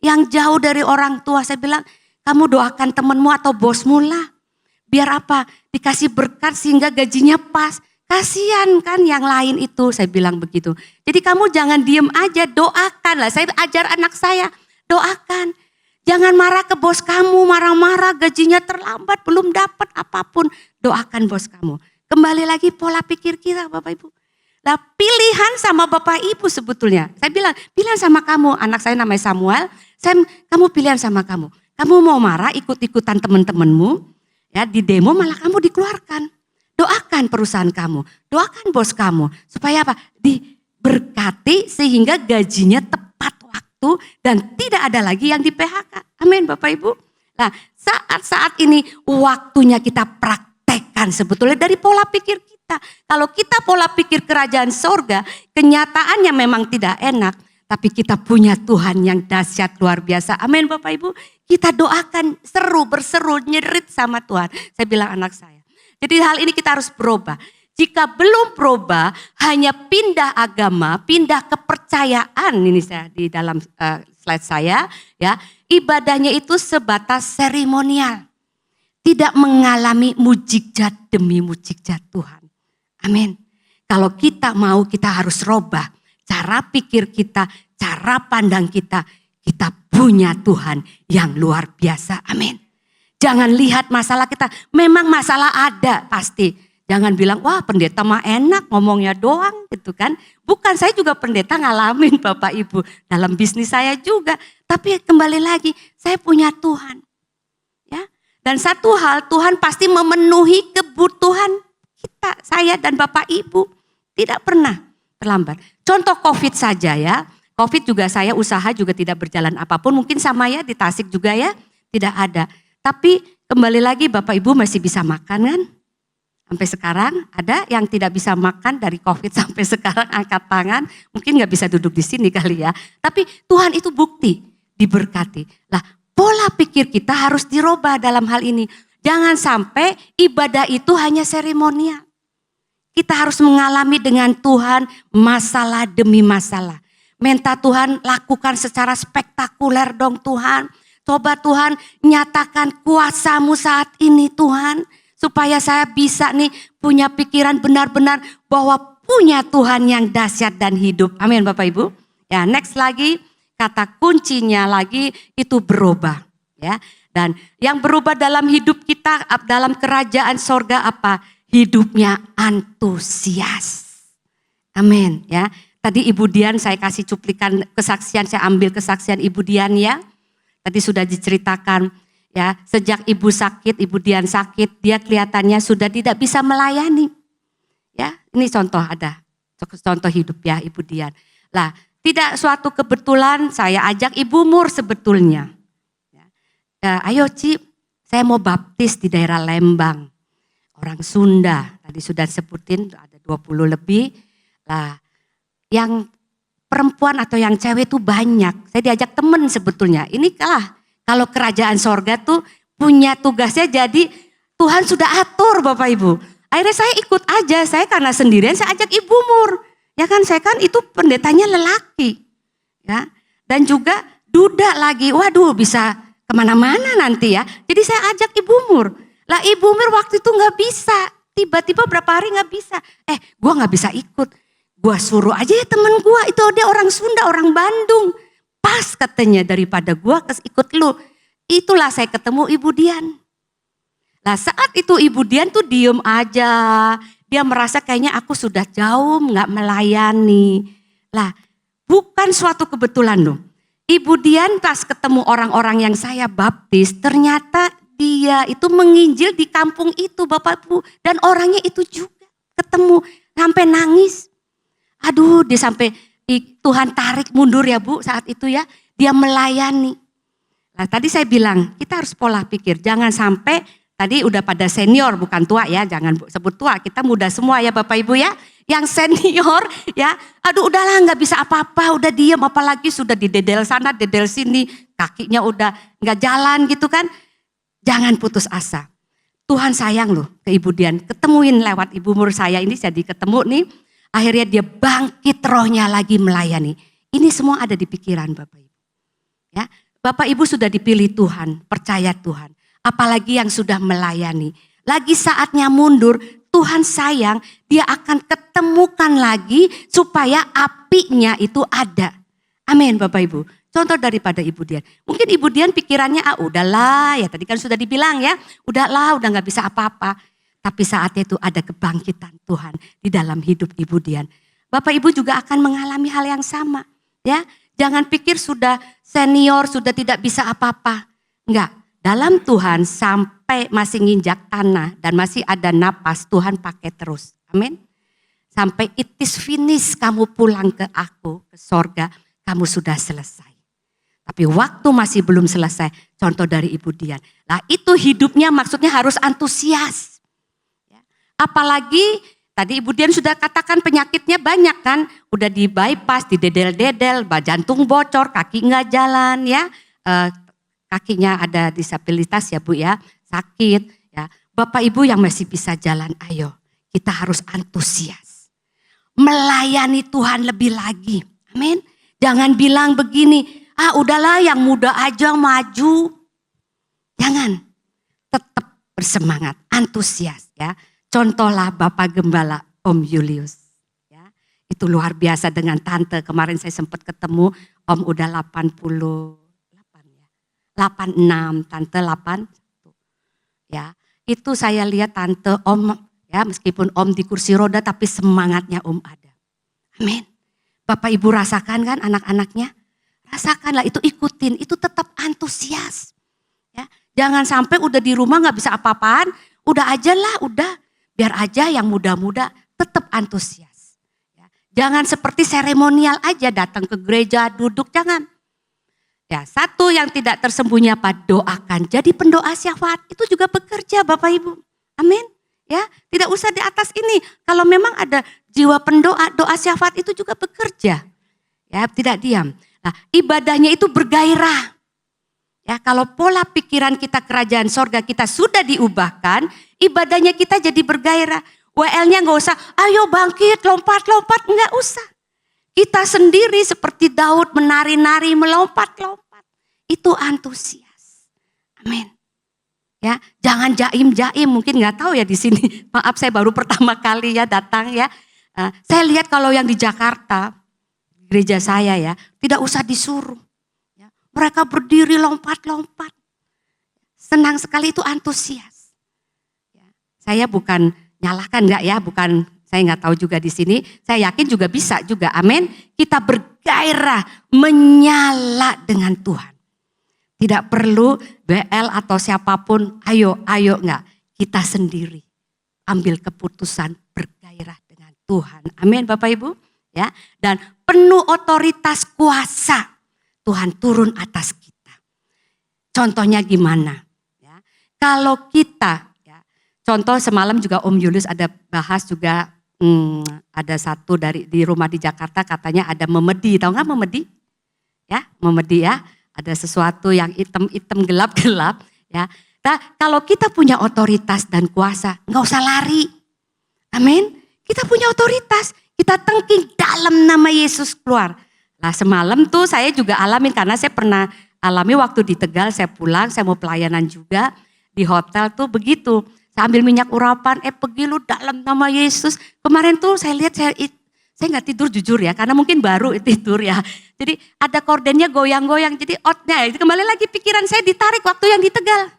Yang jauh dari orang tua, saya bilang kamu doakan temenmu atau bosmu lah. Biar apa? Dikasih berkat sehingga gajinya pas. Kasihan kan yang lain itu, saya bilang begitu. Jadi kamu jangan diem aja, doakan lah. Saya ajar anak saya, doakan. Jangan marah ke bos kamu, marah-marah gajinya terlambat, belum dapat apapun. Doakan bos kamu. Kembali lagi pola pikir kita Bapak Ibu. Nah pilihan sama Bapak Ibu sebetulnya. Saya bilang, pilihan sama kamu, anak saya namanya Samuel. Kamu pilihan sama kamu. Kamu mau marah ikut-ikutan teman-temanmu, ya di demo malah kamu dikeluarkan. Doakan perusahaan kamu, doakan bos kamu. Supaya apa? Diberkati sehingga gajinya tepat waktu dan tidak ada lagi yang di PHK. Amin Bapak Ibu. Nah saat ini waktunya kita praktekkan sebetulnya dari pola pikir kita. Kalau kita pola pikir kerajaan sorga, kenyataannya memang tidak enak. Tapi kita punya Tuhan yang dahsyat luar biasa. Amin Bapak Ibu. Kita doakan berseru, nyerit sama Tuhan. Saya bilang anak saya. Jadi hal ini kita harus berubah. Jika belum berubah, hanya pindah agama, pindah kepercayaan, ini saya di dalam slide saya, ya ibadahnya itu sebatas seremonial, tidak mengalami mujizat demi mujizat Tuhan. Amin. Kalau kita mau, kita harus rubah cara pikir kita, cara pandang kita. Kita punya Tuhan yang luar biasa. Amin. Jangan lihat masalah kita, memang masalah ada pasti. Jangan bilang, wah pendeta mah enak ngomongnya doang gitu kan. Bukan, saya juga pendeta ngalamin Bapak Ibu. Dalam bisnis saya juga. Tapi kembali lagi, saya punya Tuhan. Ya. Dan satu hal, Tuhan pasti memenuhi kebutuhan kita, saya dan Bapak Ibu. Tidak pernah terlambat. Contoh COVID saja ya. COVID juga saya usaha juga tidak berjalan apapun. Mungkin sama ya di Tasik juga ya, tidak ada. Tapi kembali lagi Bapak Ibu masih bisa makan kan? Sampai sekarang ada yang tidak bisa makan dari COVID sampai sekarang angkat tangan. Mungkin gak bisa duduk di sini kali ya. Tapi Tuhan itu bukti diberkati. Lah pola pikir kita harus dirubah dalam hal ini. Jangan sampai ibadah itu hanya seremonial. Kita harus mengalami dengan Tuhan masalah demi masalah. Minta Tuhan lakukan secara spektakuler dong Tuhan. Coba Tuhan nyatakan kuasa-Mu saat ini Tuhan. Supaya saya bisa nih punya pikiran benar-benar bahwa punya Tuhan yang dahsyat dan hidup. Amin Bapak Ibu. Ya next lagi kata kuncinya lagi itu berubah. Ya. Dan yang berubah dalam hidup kita dalam kerajaan sorga apa? Hidupnya antusias. Amin ya. Tadi Ibu Dian saya kasih cuplikan kesaksian, saya ambil kesaksian Ibu Dian ya. Tadi sudah diceritakan ya, sejak Ibu sakit, Ibu Dian sakit, dia kelihatannya sudah tidak bisa melayani. Ya, ini contoh contoh hidup ya Ibu Dian. Lah, tidak suatu kebetulan saya ajak Ibu Mur sebetulnya. Ya, ayo Ci, saya mau baptis di daerah Lembang. Orang Sunda, tadi sudah disebutin ada 20 lebih. Lah, yang perempuan atau yang cewek itu banyak. Saya diajak temen sebetulnya. Ini kalau kerajaan sorga tuh punya tugasnya jadi Tuhan sudah atur Bapak Ibu. Akhirnya saya ikut aja, saya karena sendirian saya ajak Ibu Mur. Ya kan, saya kan itu pendetanya lelaki. Ya, dan juga duda lagi, waduh bisa kemana-mana nanti ya. Jadi saya ajak Ibu Mur. Lah Ibu Mur waktu itu gak bisa, tiba-tiba berapa hari gak bisa. Gue gak bisa ikut. Gue suruh aja ya temen gue, itu dia orang Sunda, orang Bandung. Pas katanya daripada gue ikut lu. Itulah saya ketemu Ibu Dian. Nah saat itu Ibu Dian tuh diem aja. Dia merasa kayaknya aku sudah jauh gak melayani. Lah bukan suatu kebetulan loh. Ibu Dian pas ketemu orang-orang yang saya baptis. Ternyata dia itu menginjil di kampung itu Bapak Ibu. Dan orangnya itu juga ketemu sampai nangis. Aduh dia sampai Tuhan tarik mundur ya Bu saat itu ya. Dia melayani. Nah tadi saya bilang kita harus pola pikir. Jangan sampai tadi udah pada senior bukan tua ya. Jangan sebut tua, kita muda semua ya Bapak Ibu ya. Yang senior ya, aduh udahlah gak bisa apa-apa, udah diem. Apalagi sudah didedel sana, dedel sini. Kakinya udah gak jalan gitu kan. Jangan putus asa. Tuhan sayang loh ke Ibu Dian. Ketemuin lewat Ibu Mur saya ini jadi ketemu nih. Akhirnya dia bangkit rohnya lagi melayani. Ini semua ada di pikiran Bapak Ibu. Ya, Bapak Ibu sudah dipilih Tuhan, percaya Tuhan. Apalagi yang sudah melayani. Lagi saatnya mundur, Tuhan sayang dia akan ketemukan lagi supaya apinya itu ada. Amin Bapak Ibu. Contoh daripada Ibu Dian. Mungkin Ibu Dian pikirannya udahlah ya tadi kan sudah dibilang ya. Udahlah udah gak bisa apa-apa. Tapi saatnya itu ada kebangkitan Tuhan di dalam hidup Ibu Dian. Bapak Ibu juga akan mengalami hal yang sama. Ya, jangan pikir sudah senior, sudah tidak bisa apa-apa. Enggak, dalam Tuhan sampai masih nginjak tanah dan masih ada napas, Tuhan pakai terus. Amin. Sampai it is finish, kamu pulang ke aku, ke sorga, kamu sudah selesai. Tapi waktu masih belum selesai, contoh dari Ibu Dian. Nah itu hidupnya maksudnya harus antusias. Apalagi tadi Ibu Dian sudah katakan penyakitnya banyak kan. Udah di bypass, didedel-dedel, jantung bocor, kaki nggak jalan ya. Kakinya ada disabilitas ya Bu ya, sakit ya. Bapak Ibu yang masih bisa jalan, ayo kita harus antusias. Melayani Tuhan lebih lagi, amin. Jangan bilang begini, udahlah yang muda aja maju. Jangan, tetap bersemangat, antusias ya. Contohlah Bapak Gembala Om Julius. Ya, itu luar biasa dengan tante. Kemarin saya sempat ketemu Om udah 88 ya. 86, tante 81. Ya, itu saya lihat tante Om ya meskipun Om di kursi roda tapi semangatnya Om ada. Amin. Bapak Ibu rasakan kan anak-anaknya? Rasakanlah itu ikutin, itu tetap antusias. Ya, jangan sampai udah di rumah gak bisa apa-apaan, udah aja lah, udah. Biar aja yang muda-muda tetap antusias. Ya, jangan seperti seremonial aja datang ke gereja duduk, jangan. Ya, satu yang tidak tersembunyi apa? Doakan. Jadi pendoa syafaat itu juga bekerja Bapak Ibu. Amin. Ya, tidak usah di atas ini. Kalau memang ada jiwa pendoa, doa syafaat itu juga bekerja. Ya, tidak diam. Nah, ibadahnya itu bergairah. Ya, kalau pola pikiran kita kerajaan sorga kita sudah diubahkan, ibadahnya kita jadi bergairah. WL-nya gak usah, ayo bangkit, lompat-lompat, gak usah. Kita sendiri seperti Daud menari-nari, melompat-lompat. Itu antusias. Amin. Ya, jangan jaim-jaim, mungkin gak tahu ya di sini. Maaf saya baru pertama kali ya datang ya. Saya lihat kalau yang di Jakarta, gereja saya ya, tidak usah disuruh. Mereka berdiri lompat-lompat. Senang sekali itu antusias. Saya bukan nyalahkan enggak ya, bukan saya enggak tahu juga di sini. Saya yakin juga bisa juga, amin. Kita bergairah menyala dengan Tuhan. Tidak perlu BL atau siapapun, ayo enggak. Kita sendiri ambil keputusan bergairah dengan Tuhan. Amin Bapak Ibu. Ya, dan penuh otoritas kuasa. Tuhan turun atas kita. Contohnya gimana? Ya, kalau kita, ya, contoh semalam juga Om Julius ada bahas juga, ada satu di rumah di Jakarta katanya ada memedi, tahu nggak memedi? Ya, memedi ya, ada sesuatu yang hitam-hitam gelap-gelap. Ya, nah, kalau kita punya otoritas dan kuasa, nggak usah lari. Amin. Kita punya otoritas. Kita tengking dalam nama Yesus keluar. Nah semalam tuh saya juga alamin karena saya pernah alami waktu di Tegal, saya pulang, saya mau pelayanan juga di hotel tuh begitu. Saya ambil minyak urapan, pergi lu dalam nama Yesus. Kemarin tuh saya lihat saya nggak tidur jujur ya, karena mungkin baru tidur ya. Jadi ada kordennya goyang-goyang, jadi kembali lagi pikiran saya ditarik waktu yang di Tegal.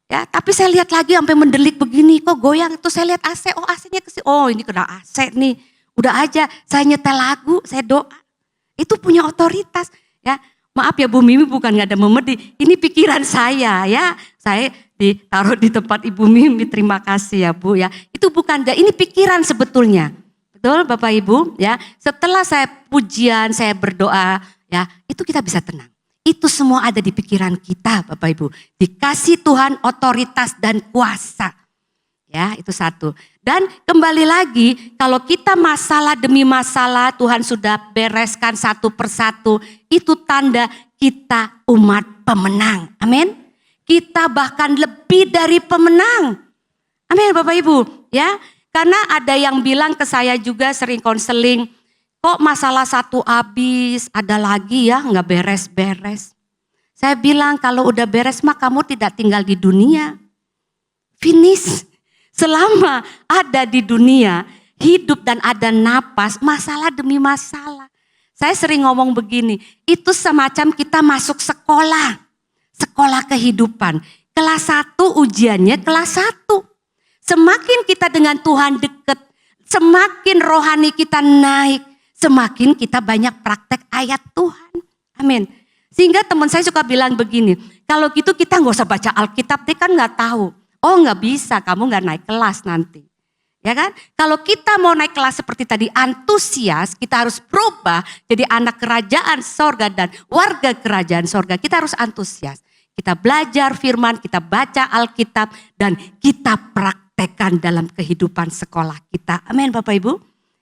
Ya, tapi saya lihat lagi sampai mendelik begini, kok goyang itu saya lihat AC, AC-nya ini kena AC nih. Udah aja, saya nyetel lagu, saya doa. Itu punya otoritas ya. Maaf ya Bu Mimi bukan nggak ada memedi, ini pikiran saya ya. Saya ditaruh di tempat Ibu Mimi, terima kasih ya Bu ya. Itu bukan, ini pikiran sebetulnya. Betul Bapak Ibu ya. Setelah saya pujian, saya berdoa ya, itu kita bisa tenang. Itu semua ada di pikiran kita Bapak Ibu. Dikasih Tuhan otoritas dan kuasa. Ya itu satu. Dan kembali lagi kalau kita masalah demi masalah Tuhan sudah bereskan satu persatu. Itu tanda kita umat pemenang. Amin. Kita bahkan lebih dari pemenang. Amin Bapak Ibu. Ya, karena ada yang bilang ke saya juga sering konseling. Kok masalah satu habis, ada lagi ya nggak beres-beres. Saya bilang kalau udah beres mah kamu tidak tinggal di dunia. Finish. Selama ada di dunia, hidup dan ada napas, masalah demi masalah. Saya sering ngomong begini, itu semacam kita masuk sekolah. Sekolah kehidupan. Kelas 1 ujiannya kelas 1. Semakin kita dengan Tuhan dekat, semakin rohani kita naik. Semakin kita banyak praktek ayat Tuhan. Amin. Sehingga teman saya suka bilang begini, kalau gitu kita nggak usah baca Alkitab, dia kan nggak tahu. Oh nggak bisa, kamu nggak naik kelas nanti. Ya kan? Kalau kita mau naik kelas seperti tadi, antusias, kita harus berubah jadi anak kerajaan sorga dan warga kerajaan sorga. Kita harus antusias. Kita belajar firman, kita baca Alkitab, dan kita praktekkan dalam kehidupan sekolah kita. Amin Bapak Ibu.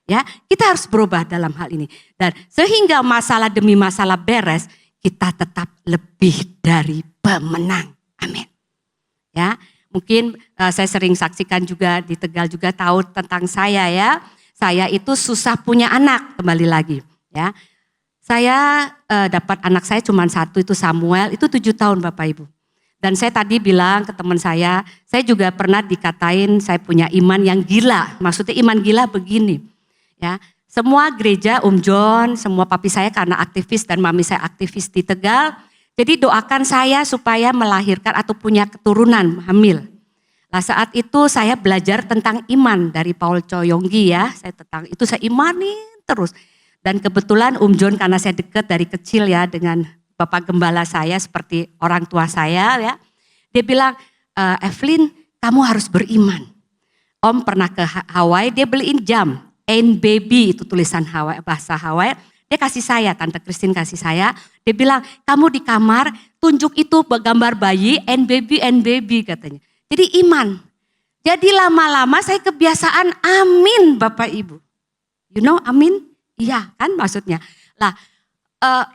Ya, kita harus berubah dalam hal ini. Dan sehingga masalah demi masalah beres, kita tetap lebih dari pemenang. Amin. Ya, mungkin saya sering saksikan juga di Tegal juga tahu tentang saya ya. Saya itu susah punya anak, kembali lagi ya. Saya dapat anak saya cuma satu, itu Samuel, itu 7 tahun Bapak Ibu. Dan saya tadi bilang ke teman saya juga pernah dikatain saya punya iman yang gila. Maksudnya iman gila begini. Ya, semua gereja John, semua papi saya karena aktivis dan mami saya aktivis di Tegal. Jadi doakan saya supaya melahirkan atau punya keturunan hamil. Nah saat itu saya belajar tentang iman dari Paul Choyonggi ya. Saya imani terus. Dan kebetulan John karena saya dekat dari kecil ya dengan Bapak Gembala saya seperti orang tua saya ya. Dia bilang, Evelyn kamu harus beriman. Om pernah ke Hawaii, dia beliin jam. Ain't baby itu tulisan Hawaii, bahasa Hawaii. Dia kasih saya, Tante Christine kasih saya. Dia bilang, kamu di kamar tunjuk itu gambar bayi, ain't baby katanya. Jadi iman. Jadi lama-lama saya kebiasaan amin Bapak Ibu. You know amin? Iya kan maksudnya. Lah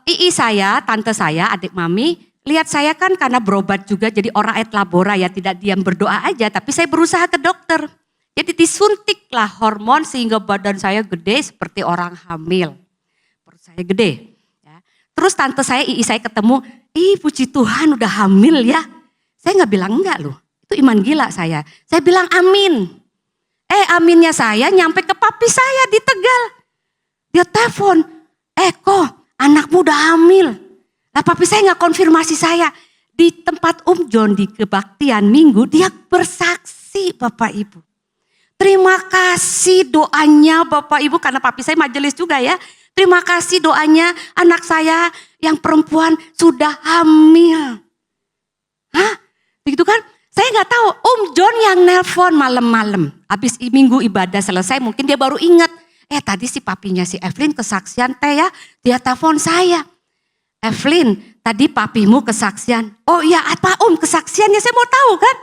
ii saya, tante saya, adik mami, lihat saya kan karena berobat juga jadi orang et labora ya, tidak diam berdoa aja. Tapi saya berusaha ke dokter. Jadi disuntiklah hormon sehingga badan saya gede seperti orang hamil. Perut saya gede. Ya. Terus tante saya, ii saya ketemu, puji Tuhan udah hamil ya. Saya nggak bilang enggak loh, itu iman gila saya. Saya bilang amin. Aminnya saya nyampe ke papi saya di Tegal. Dia telepon, kok anakmu udah hamil. Nah papi saya nggak konfirmasi saya. Di tempat John di kebaktian minggu, dia bersaksi Bapak Ibu. Terima kasih doanya Bapak Ibu, karena papi saya majelis juga ya. Terima kasih doanya anak saya yang perempuan sudah hamil. Hah? Begitu kan? Saya nggak tahu, John yang nelpon malam-malam. Habis minggu ibadah selesai mungkin dia baru ingat. Tadi si papinya si Evelyn kesaksian teh ya. Dia telepon saya. Evelyn, tadi papimu kesaksian. Oh iya apa kesaksiannya, saya mau tahu kan.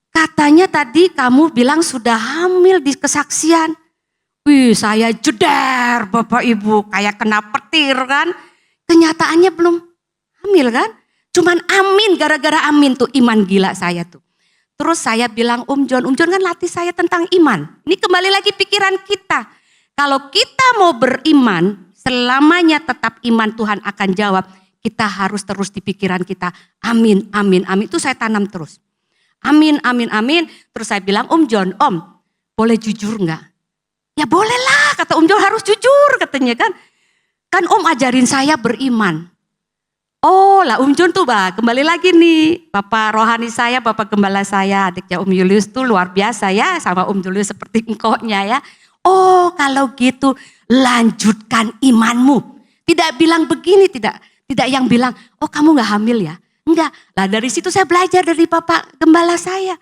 Katanya tadi kamu bilang sudah hamil di kesaksian. Wih saya jeder Bapak Ibu, kayak kena petir kan. Kenyataannya belum hamil kan. Cuman amin, gara-gara amin tuh iman gila saya tuh. Terus saya bilang Om John kan latih saya tentang iman. Ini kembali lagi pikiran kita. Kalau kita mau beriman, selamanya tetap iman Tuhan akan jawab. Kita harus terus di pikiran kita, amin, amin, amin. Itu saya tanam terus. Amin, amin, amin. Terus saya bilang, Om John, Om, boleh jujur enggak? Ya bolehlah, kata Om John, harus jujur katanya kan. Kan Om ajarin saya beriman. Oh lah Om John tuh kembali lagi nih. Bapak rohani saya, Bapak gembala saya, adiknya Om Julius tuh luar biasa ya. Sama Om Julius seperti engkaunya ya. Oh kalau gitu lanjutkan imanmu. Tidak bilang begini, tidak yang bilang, oh kamu gak hamil ya. Enggak, lah dari situ saya belajar dari Bapak gembala saya.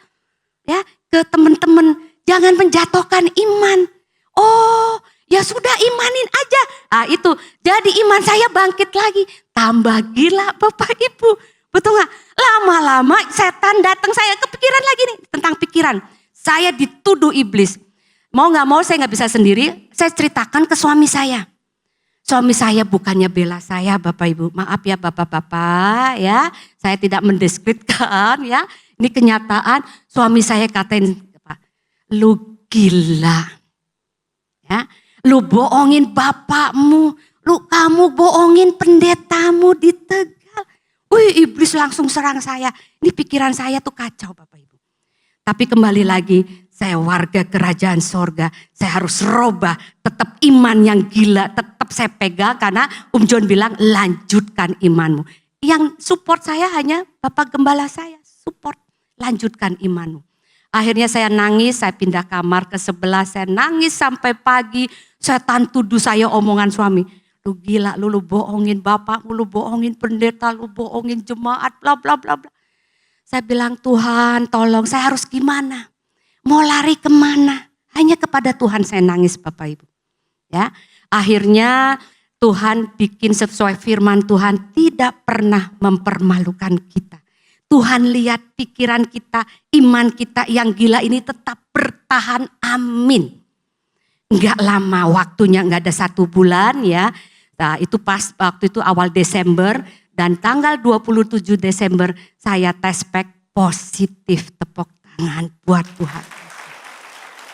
Ya, ke teman-teman, jangan menjatuhkan iman. Oh, ya sudah imanin aja. Ah itu, jadi iman saya bangkit lagi. Tambah gila Bapak Ibu. Betul gak? Lama-lama setan datang, saya kepikiran lagi nih tentang pikiran. Saya dituduh iblis. Mau gak mau saya gak bisa sendiri, saya ceritakan ke suami saya. Suami saya bukannya bela saya Bapak Ibu. Maaf ya Bapak-Bapak ya. Saya tidak mendeskripsikan ya. Ini kenyataan suami saya katain, lu gila. Ya, lu bohongin bapakmu. Kamu bohongin pendetamu di Tegal. Wih iblis langsung serang saya. Ini pikiran saya tuh kacau Bapak Ibu. Tapi kembali lagi, saya warga kerajaan sorga. Saya harus robah, tetap iman yang gila, tetap saya pegang. Karena Om John bilang lanjutkan imanmu. Yang support saya hanya Bapak Gembala saya. Support, lanjutkan imanmu. Akhirnya saya nangis, saya pindah kamar ke sebelah. Saya nangis sampai pagi. Setan tuduh saya omongan suami. Lu gila, lu bohongin bapakmu, lu bohongin pendeta, lu bohongin jemaat, bla bla bla bla. Saya bilang Tuhan tolong saya harus gimana? Mau lari kemana? Hanya kepada Tuhan saya nangis Bapak Ibu. Ya, akhirnya Tuhan bikin sesuai firman Tuhan tidak pernah mempermalukan kita. Tuhan lihat pikiran kita, iman kita yang gila ini tetap bertahan, amin. Enggak lama waktunya, enggak ada 1 bulan ya. Nah itu pas waktu itu awal Desember. Dan tanggal 27 Desember saya tes pack positif, tepuk tangan buat Tuhan.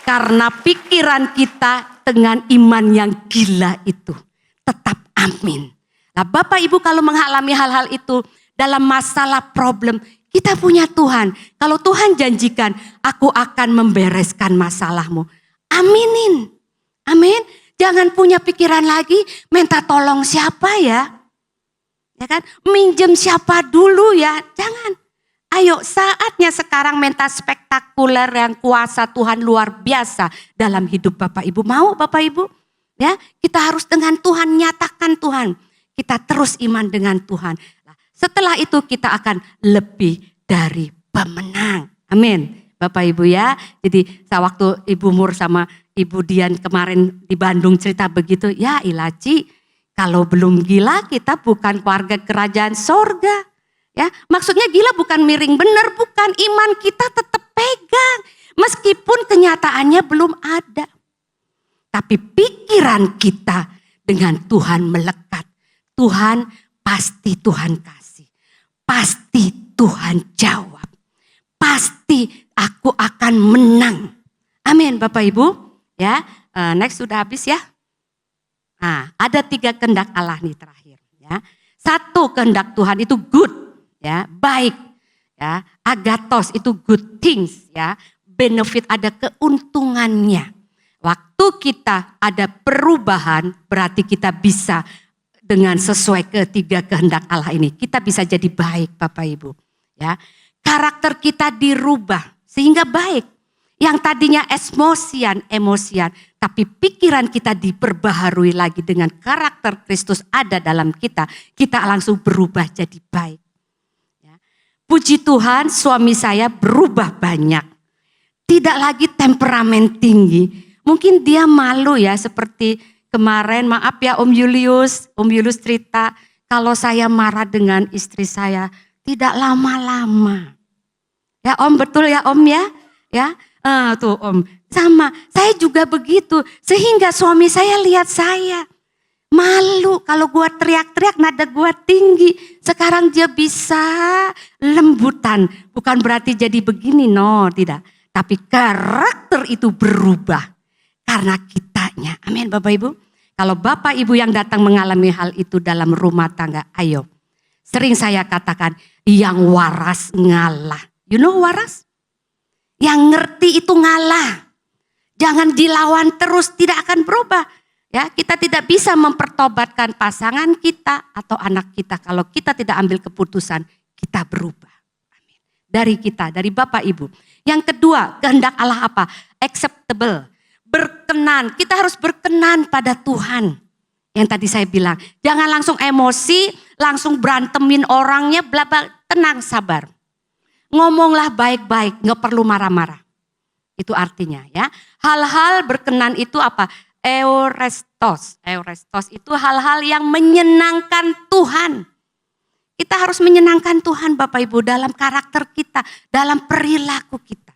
Karena pikiran kita dengan iman yang gila itu tetap amin. Nah Bapak Ibu kalau mengalami hal-hal itu dalam masalah problem kita punya Tuhan. Kalau Tuhan janjikan aku akan membereskan masalahmu. Aminin. Amin. Jangan punya pikiran lagi minta tolong siapa ya. Ya kan, minjem siapa dulu ya, jangan. Ayo saatnya sekarang minta spektakuler yang kuasa Tuhan luar biasa dalam hidup Bapak Ibu. Mau Bapak Ibu? Ya, kita harus dengan Tuhan, nyatakan Tuhan. Kita terus iman dengan Tuhan. Nah, setelah itu kita akan lebih dari pemenang. Amin. Bapak Ibu ya, jadi waktu Ibu Mur sama Ibu Dian kemarin di Bandung cerita begitu, ya Ilaci. Kalau belum gila kita bukan warga kerajaan sorga. Ya, maksudnya gila bukan miring benar, bukan, iman kita tetap pegang. Meskipun kenyataannya belum ada. Tapi pikiran kita dengan Tuhan melekat. Tuhan pasti Tuhan kasih. Pasti Tuhan jawab. Pasti aku akan menang. Amin Bapak Ibu. Ya, next sudah habis ya. Nah, ada 3 kehendak Allah nih terakhir ya. 1 kehendak Tuhan itu good ya, baik ya. Agathos itu good things ya. Benefit ada keuntungannya. Waktu kita ada perubahan berarti kita bisa dengan sesuai ke 3 kehendak Allah ini. Kita bisa jadi baik Bapak Ibu ya. Karakter kita dirubah sehingga baik. Yang tadinya emosian, tapi pikiran kita diperbaharui lagi dengan karakter Kristus ada dalam kita. Kita langsung berubah jadi baik. Ya. Puji Tuhan suami saya berubah banyak. Tidak lagi temperamen tinggi. Mungkin dia malu ya seperti kemarin, maaf ya Om Julius cerita. Kalau saya marah dengan istri saya tidak lama-lama. Ya Om, betul ya Om ya. Ya. Tuh Om, sama saya juga begitu. Sehingga suami saya lihat saya. Malu kalau gua teriak-teriak nada gua tinggi. Sekarang dia bisa lembutan. Bukan berarti jadi begini, no, tidak. Tapi karakter itu berubah karena kitanya. Amin Bapak Ibu. Kalau Bapak Ibu yang datang mengalami hal itu dalam rumah tangga, ayo. Sering saya katakan yang waras ngalah. You know waras? Yang ngerti itu ngalah. Jangan dilawan terus, tidak akan berubah. Ya, kita tidak bisa mempertobatkan pasangan kita atau anak kita kalau kita tidak ambil keputusan, kita berubah. Amin. Dari kita, dari Bapak Ibu. Yang kedua, kehendak Allah apa? Acceptable, berkenan. Kita harus berkenan pada Tuhan. Yang tadi saya bilang, jangan langsung emosi, langsung berantemin orangnya, bla bla, tenang, sabar. Ngomonglah baik-baik, nggak perlu marah-marah. Itu artinya ya. Hal-hal berkenan itu apa? Eurestos. Eurestos itu hal-hal yang menyenangkan Tuhan. Kita harus menyenangkan Tuhan Bapak Ibu dalam karakter kita, dalam perilaku kita.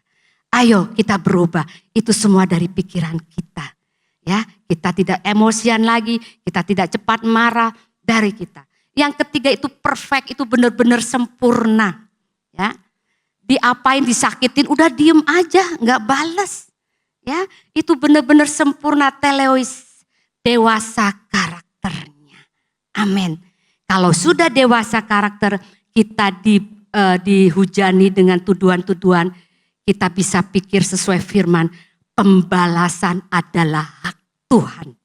Ayo kita berubah. Itu semua dari pikiran kita. Ya, kita tidak emosian lagi, kita tidak cepat marah dari kita. Yang ketiga itu perfect, itu benar-benar sempurna. Ya. Diapain, disakitin, udah diem aja, nggak balas. Ya, itu benar-benar sempurna, teleois, dewasa karakternya. Amin. Kalau sudah dewasa karakter, kita dihujani dengan tuduhan-tuduhan, kita bisa pikir sesuai firman, pembalasan adalah hak Tuhan.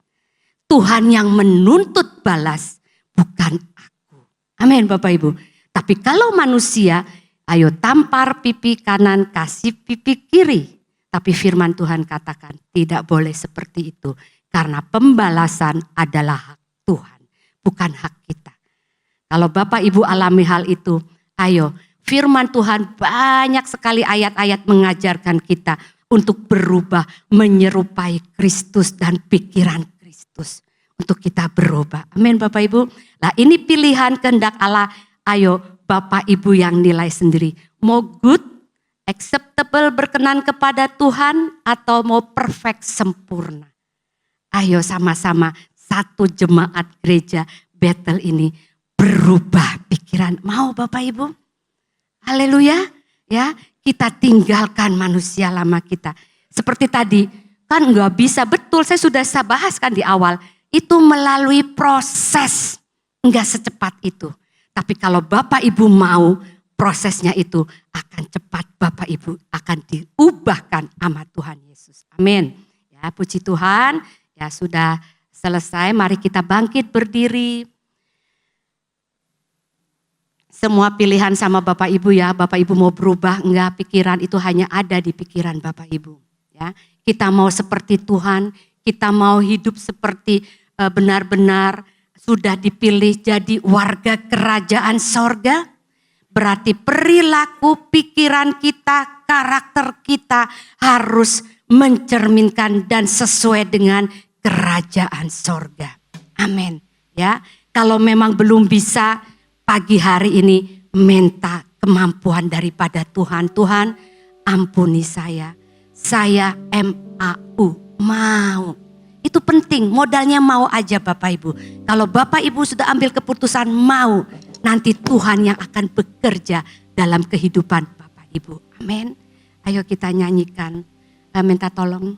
Tuhan yang menuntut balas, bukan aku. Amin Bapak Ibu. Tapi kalau manusia, ayo tampar pipi kanan, kasih pipi kiri. Tapi firman Tuhan katakan tidak boleh seperti itu. Karena pembalasan adalah hak Tuhan, bukan hak kita. Kalau Bapak Ibu alami hal itu, ayo firman Tuhan banyak sekali ayat-ayat mengajarkan kita untuk berubah menyerupai Kristus dan pikiran Kristus. Untuk kita berubah. Amin Bapak Ibu. Nah ini pilihan kehendak Allah. Ayo Bapak Ibu yang nilai sendiri. Mau good, acceptable, berkenan kepada Tuhan atau mau perfect, sempurna. Ayo sama-sama satu jemaat gereja Bethel ini berubah pikiran. Mau Bapak Ibu? Haleluya. Ya, kita tinggalkan manusia lama kita. Seperti tadi, kan nggak bisa, betul saya sudah bahas kan di awal. Itu melalui proses, nggak secepat itu. Tapi kalau Bapak Ibu mau, prosesnya itu akan cepat. Bapak Ibu akan diubahkan sama Tuhan Yesus. Amin. Ya, puji Tuhan. Ya sudah selesai. Mari kita bangkit berdiri. Semua pilihan sama Bapak Ibu ya. Bapak Ibu mau berubah, enggak, pikiran itu hanya ada di pikiran Bapak Ibu. Ya, kita mau seperti Tuhan. Kita mau hidup seperti benar-benar sudah dipilih jadi warga kerajaan sorga. Berarti perilaku, pikiran kita, karakter kita harus mencerminkan dan sesuai dengan kerajaan sorga. Amin. Ya, kalau memang belum bisa, pagi hari ini minta kemampuan daripada Tuhan. Tuhan, ampuni saya. Saya mau. Itu penting, modalnya mau aja Bapak Ibu. Kalau Bapak Ibu sudah ambil keputusan mau, nanti Tuhan yang akan bekerja dalam kehidupan Bapak Ibu. Amin. Ayo kita nyanyikan. Minta tolong